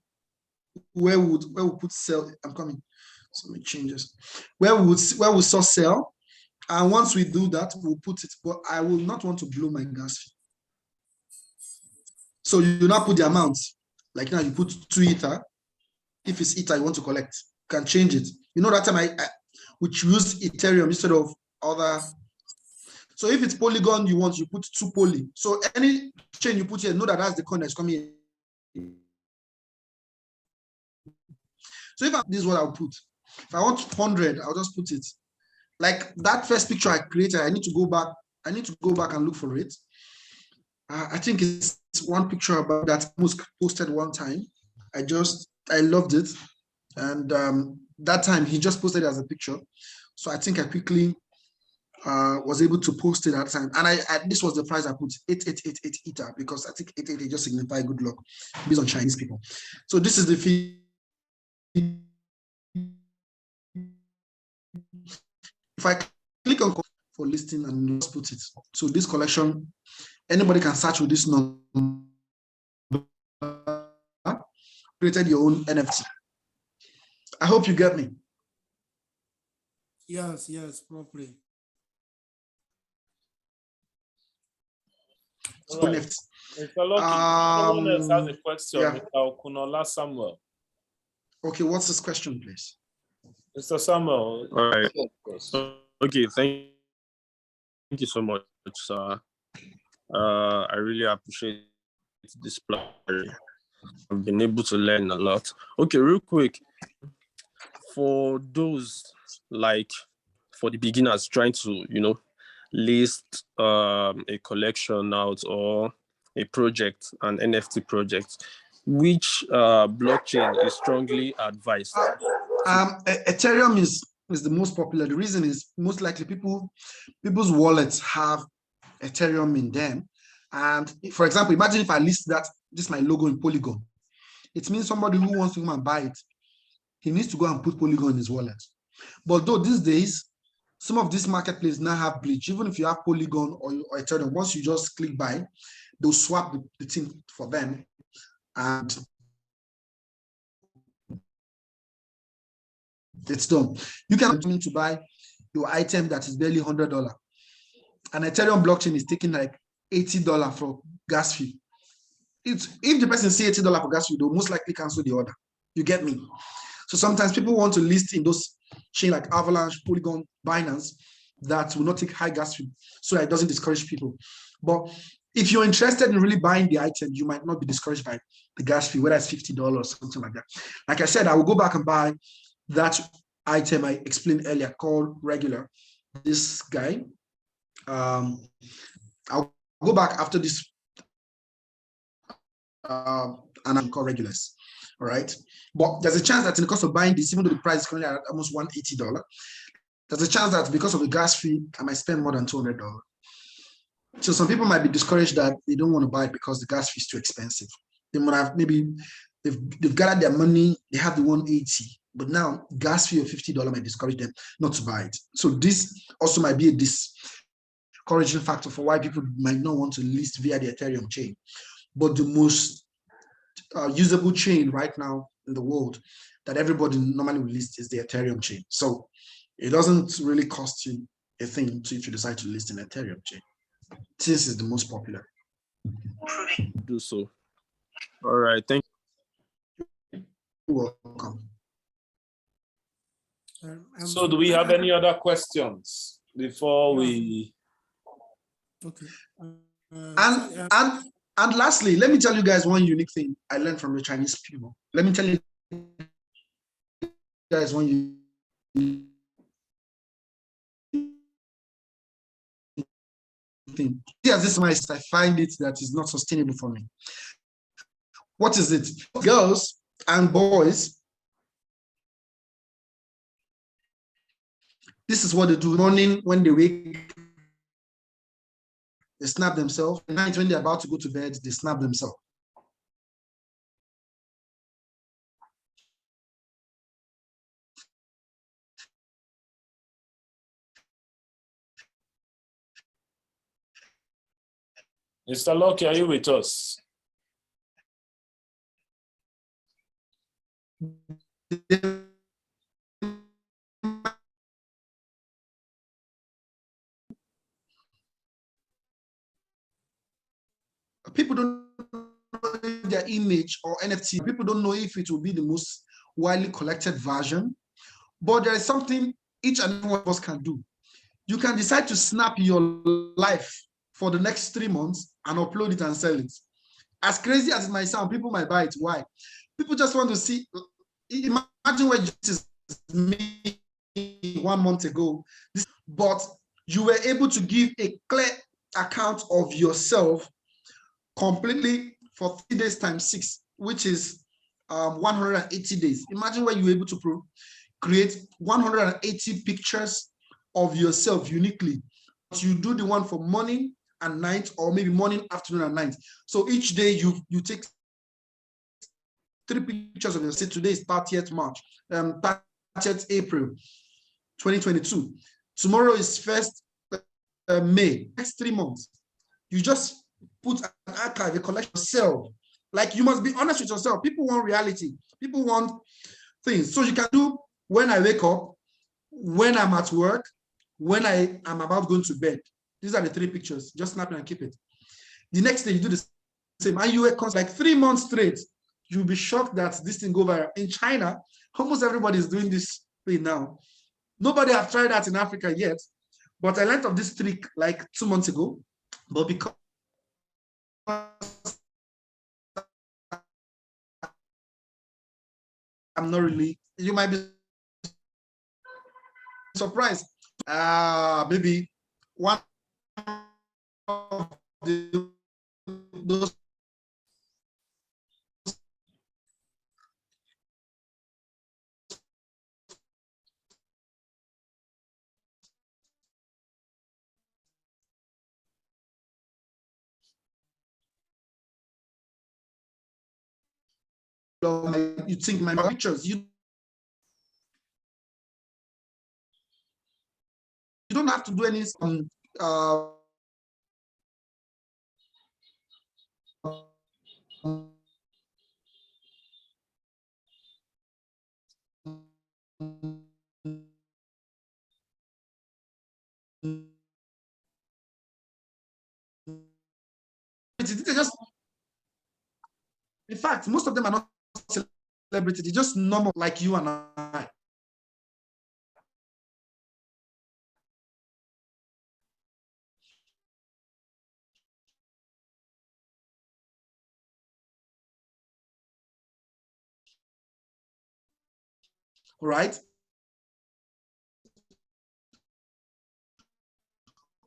where we put sell. I'm coming. So let me change this. Where we saw sell. And once we do that, we'll put it, but I will not want to blow my gas fee. So you now put the amount. Like now you put 2 Ether. If it's Ether you want to collect, you can change it. That time I which use Ethereum instead of other. So if it's Polygon you want, you put 2 poly. So any chain you put here, know that that's the coin that's coming in. So this is what I'll put. If I want 100, I'll just put it. Like that first picture I created, I need to go back and look for it. I think it's one picture about that was posted one time. I loved it. And that time he just posted it as a picture. So I think I quickly was able to post it at the time. And this was the price I put, 8888 Ether, because I think 888 just signify good luck based on Chinese people. So this is the fee. If I click on for listing and just put it, so this collection, anybody can search with this number, created your own NFT. I hope you get me. Yes, properly. Right. Mr. Lucky, someone else has a question, Mr. Okunola Samuel. Okay, what's this question, please? Mr. Samuel. All right. Okay, thank you so much, sir. I really appreciate this platform. I've been able to learn a lot. Okay, real quick, for those for the beginners trying to, list a collection out or a project, an NFT project, which blockchain is strongly advised? Ethereum is is the most popular. The reason is most likely people's wallets have Ethereum in them. And for example, imagine if I list this my logo in Polygon. It means somebody who wants to come and buy it, he needs to go and put Polygon in his wallet. But though these days, some of these marketplaces now have Bleach. Even if you have Polygon or Ethereum, once you just click buy, they'll swap the thing for them. And it's done. You can continue to buy your item that is barely $100. And Ethereum blockchain is taking like $80 for gas fee. If the person say $80 for gas fee, they'll most likely cancel the order. You get me? So sometimes people want to list in those chain like Avalanche, Polygon, Binance that will not take high gas fee, so that it doesn't discourage people. But if you're interested in really buying the item, you might not be discouraged by the gas fee, whether it's $50 or something like that. Like I said, I will go back and buy that item I explained earlier called Regular. This guy. I'll go back after this and I'll call Regulars. All right. But there's a chance that in the cost of buying this, even though the price is currently at almost $180, there's a chance that because of the gas fee, I might spend more than $200. So some people might be discouraged that they don't want to buy it because the gas fee is too expensive. They might have maybe they've gathered their money, they have the 180, but now gas fee of $50 might discourage them not to buy it. So this also might be a discouraging factor for why people might not want to list via the Ethereum chain. But the most usable chain right now in the world that everybody normally will list is the Ethereum chain. So it doesn't really cost you a thing if you decide to list an Ethereum chain. This is the most popular. Do so. All right, thank you. You're welcome. So do we have any other questions before we? Okay. And lastly, let me tell you guys one unique thing I learned from the Chinese people. Let me tell you guys one unique thing. As this mice, I find it that is not sustainable for me. What is it? Girls and boys, this is what they do morning when they wake. They snap themselves. At night when they're about to go to bed, they snap themselves. Mr. Lucky, are you with us? People don't know their image or NFT. People don't know if it will be the most widely collected version. But there is something each and every one of us can do. You can decide to snap your life for the next 3 months and upload it and sell it. As crazy as it might sound, people might buy it. Why? People just want to see. Imagine where this is me 1 month ago. But you were able to give a clear account of yourself completely for 3 days times 6, which is 180 days. Imagine where you were able to create 180 pictures of yourself uniquely. You do the one for morning and night, or maybe morning, afternoon, and night. So each day you take 3 pictures of yourself. Today is 30th March, 30th April, 2022. Tomorrow is 1st May. Next 3 months, you just put an archive, a collection of yourself. Like, you must be honest with yourself. People want reality. People want things. So you can do when I wake up, when I'm at work, when I am about going to bed. These are the 3 pictures. Just snap it and keep it. The next day you do the same. And you work like 3 months straight. You'll be shocked that this thing go viral. In China, almost everybody is doing this thing now. Nobody have tried that in Africa yet. But I learned of this trick like 2 months ago. But because I'm not really, you might be surprised. Maybe one of those you think my pictures, you don't have to do any just, in fact, most of them are not celebrities, they're just normal like you and I. Right?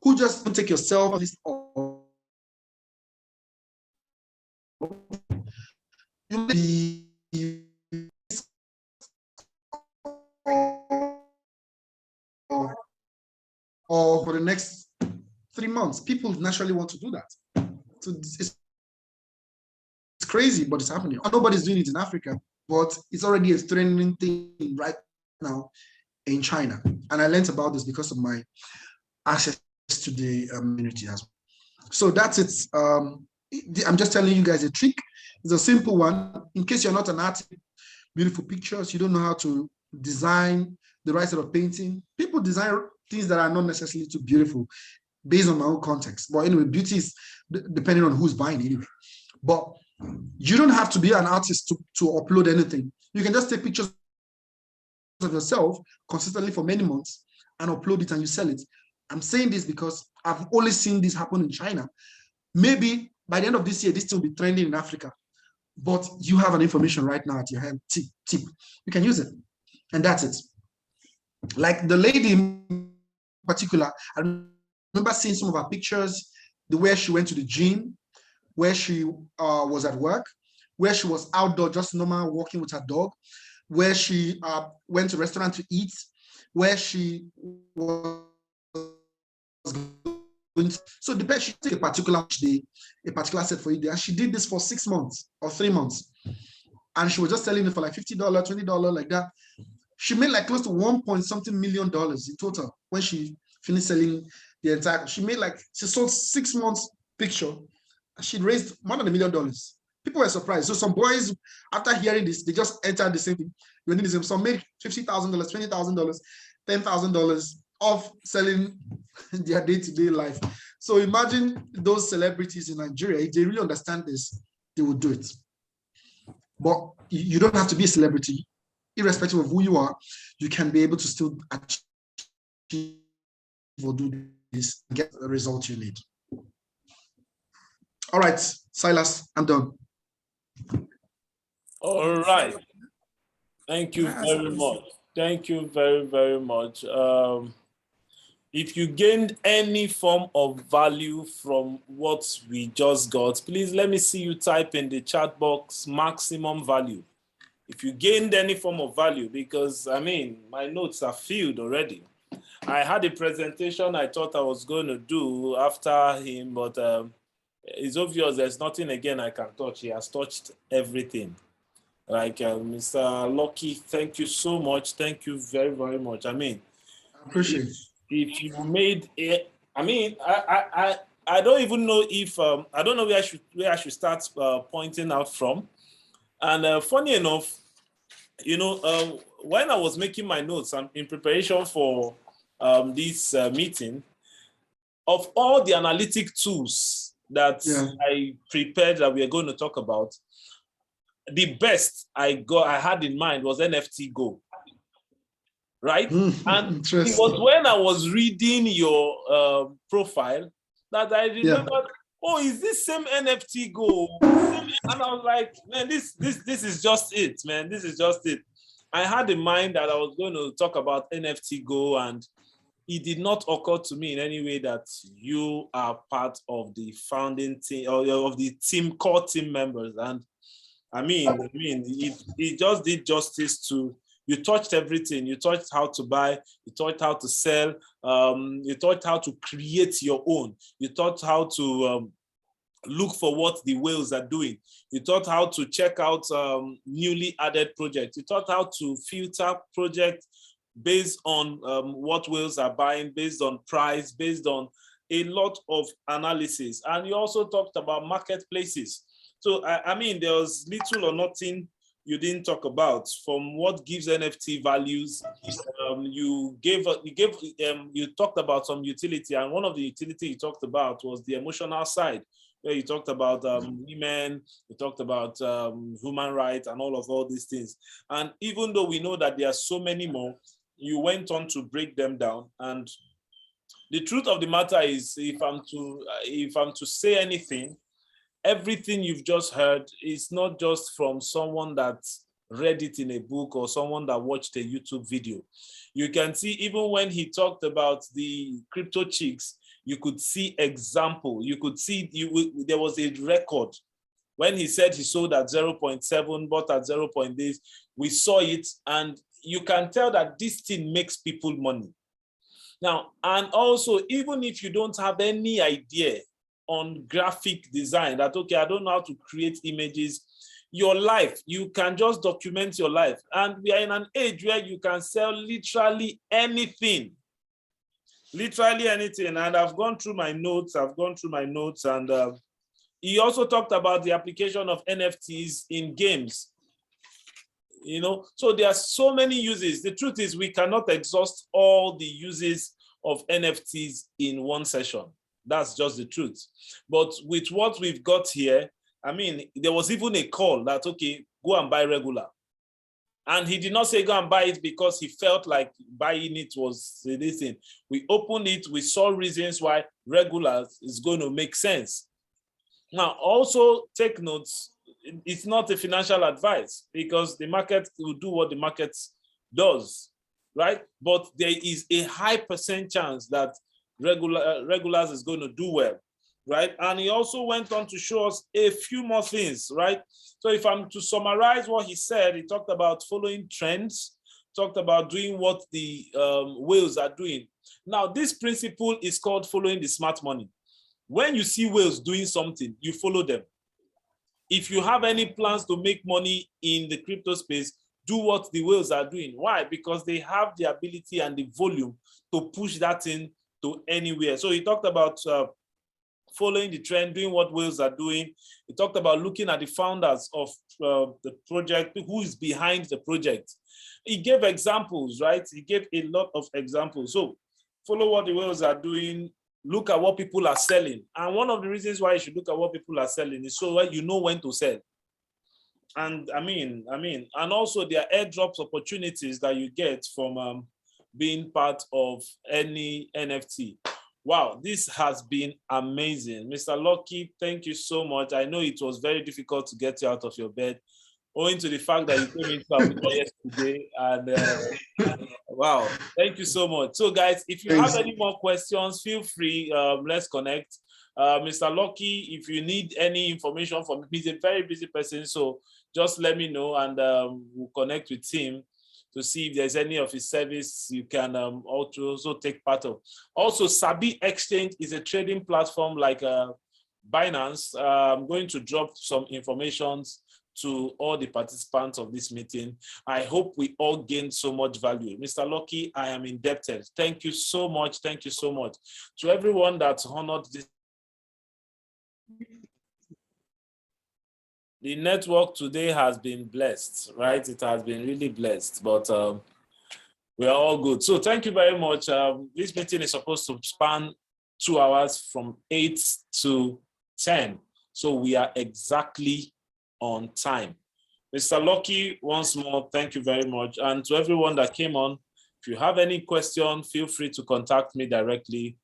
Who just take yourself or you be or for the next 3 months. People naturally want to do that. So it's crazy, but it's happening. Nobody's doing it in Africa, but it's already a trending thing right now in China. And I learned about this because of my access to the community as well. So that's it. I'm just telling you guys a trick. It's a simple one. In case you're not an artist, beautiful pictures, you don't know how to design the right sort of painting. People design things that are not necessarily too beautiful based on my own context. But anyway, beauty is depending on who's buying it anyway. But you don't have to be an artist to upload anything. You can just take pictures of yourself consistently for many months and upload it and you sell it. I'm saying this because I've only seen this happen in China. Maybe by the end of this year, this will be trending in Africa. But you have an information right now at your hand. Tip. You can use it. And that's it. Like the lady in particular, I remember seeing some of her pictures, the way she went to the gym, where she was at work, where she was outdoor, just normal, walking with her dog, where she went to a restaurant to eat, where she was going to, so depends, she took a particular day, a particular set for you, and she did this for 6 months or 3 months. And she was just selling it for like $50, $20, like that. She made like close to $1.something million in total when she finished selling the entire, she sold 6 months picture. She raised more than $1 million. People were surprised. So some boys, after hearing this, they just entered the same thing. Some made $50,000, $20,000, $10,000 off selling their day-to-day life. So imagine those celebrities in Nigeria, if they really understand this, they will do it. But you don't have to be a celebrity. Irrespective of who you are, you can be able to still achieve or do this, get the result you need. All right, Silas, I'm done. All right. Thank you very much. Thank you very, very much. If you gained any form of value from what we just got, please let me see you type in the chat box maximum value. If you gained any form of value, because I mean, my notes are filled already. I had a presentation I thought I was going to do after him, but it's obvious there's nothing again I can touch. He has touched everything. Like Mr. Lucky, thank you so much. Thank you very, very much. I mean, I appreciate it. If you made it, I mean, I don't even know if I don't know where I should start pointing out from. And funny enough, you know, when I was making my notes in preparation for this meeting, of all the analytic tools that I prepared that we are going to talk about, the best I had in mind was NFT Go. Right? And it was when I was reading your profile that I remembered, oh, is this same NFT Go? And I was like, man, this is just it, man. This is just it. I had in mind that I was going to talk about NFT Go, and it did not occur to me in any way that you are part of the founding team or of the team, core team members. And I mean, it just did justice to, you touched everything. You touched how to buy, you taught how to sell, you taught how to create your own. You taught how to look for what the whales are doing. You taught how to check out newly added projects. You taught how to filter projects based on what whales are buying, based on price, based on a lot of analysis. And you also talked about marketplaces. So, I mean, there was little or nothing you didn't talk about from what gives NFT values. You talked about some utility, and one of the utility you talked about was the emotional side, where you talked about women, you talked about human rights and all these things. And even though we know that there are so many more, you went on to break them down. And the truth of the matter is, if I'm to say anything, everything you've just heard is not just from someone that read it in a book or someone that watched a YouTube video. You can see even when he talked about the crypto chicks, you could see example. You could see there was a record. When he said he sold at 0.7, bought at 0.8, we saw it, and you can tell that this thing makes people money. Now, and also, even if you don't have any idea on graphic design, that, okay, I don't know how to create images, your life, you can just document your life. And we are in an age where you can sell literally anything. Literally anything. And I've gone through my notes, and he also talked about the application of NFTs in games. You know, so there are so many uses. The truth is, we cannot exhaust all the uses of NFTs in one session. That's just the truth. But with what we've got here, I mean, there was even a call that, okay, go and buy regular. And he did not say go and buy it because he felt like buying it was this thing. We opened it, we saw reasons why regular is going to make sense. Now, also take notes, it's not a financial advice, because the market will do what the market does, right? But there is a high percent chance that regulars is going to do well, right? And he also went on to show us a few more things, right? So if I'm to summarize what he said, he talked about following trends, talked about doing what the whales are doing. Now, this principle is called following the smart money. When you see whales doing something, you follow them. If you have any plans to make money in the crypto space, do what the whales are doing. Why? Because they have the ability and the volume to push that in to anywhere. So he talked about following the trend, doing what whales are doing. He talked about looking at the founders of the project, who is behind the project. He gave examples, right? He gave a lot of examples. So follow what the whales are doing, look at what people are selling. And one of the reasons why you should look at what people are selling is so that you know when to sell. And I mean, and also there are airdrops opportunities that you get from being part of any NFT. Wow, this has been amazing. Mr. Lucky, thank you so much. I know it was very difficult to get you out of your bed, owing to the fact that you came into Abuja yesterday. And wow, thank you so much. So guys, if you have any more questions, feel free, let's connect. Mr. Lucky, if you need any information from him, he's a very busy person, so just let me know, and we'll connect with him to see if there's any of his service you can also take part of. Also, Sabi Exchange is a trading platform like Binance. I'm going to drop some information to all the participants of this meeting. I hope we all gain so much value. Mr. Lucky, I am indebted. Thank you so much. Thank you so much. To everyone that's honored this. The network today has been blessed, right? It has been really blessed, but we're all good. So thank you very much. This meeting is supposed to span 2 hours from 8 to 10. So we are exactly on time. Mr. Lucky, once more, thank you very much. And to everyone that came on, if you have any question, feel free to contact me directly.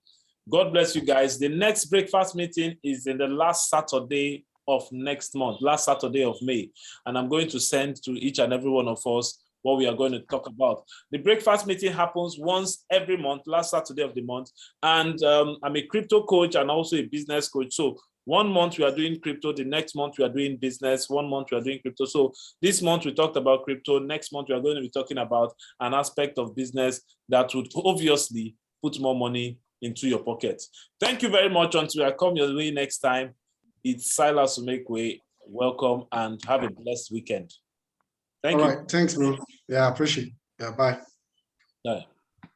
God bless you guys. The next breakfast meeting is in the last Saturday of next month, last Saturday of May. And I'm going to send to each and every one of us what we are going to talk about. The breakfast meeting happens once every month, last Saturday of the month. And I'm a crypto coach and also a business coach. So 1 month we are doing crypto, the next month we are doing business, 1 month we are doing crypto. So this month we talked about crypto, next month we are going to be talking about an aspect of business that would obviously put more money into your pocket. Thank you very much. Until I come your way next time, It's Silas Umekwe. Welcome and have a blessed weekend. Thank you. All right, thanks, bro. Yeah, I appreciate it. Yeah, bye. Bye.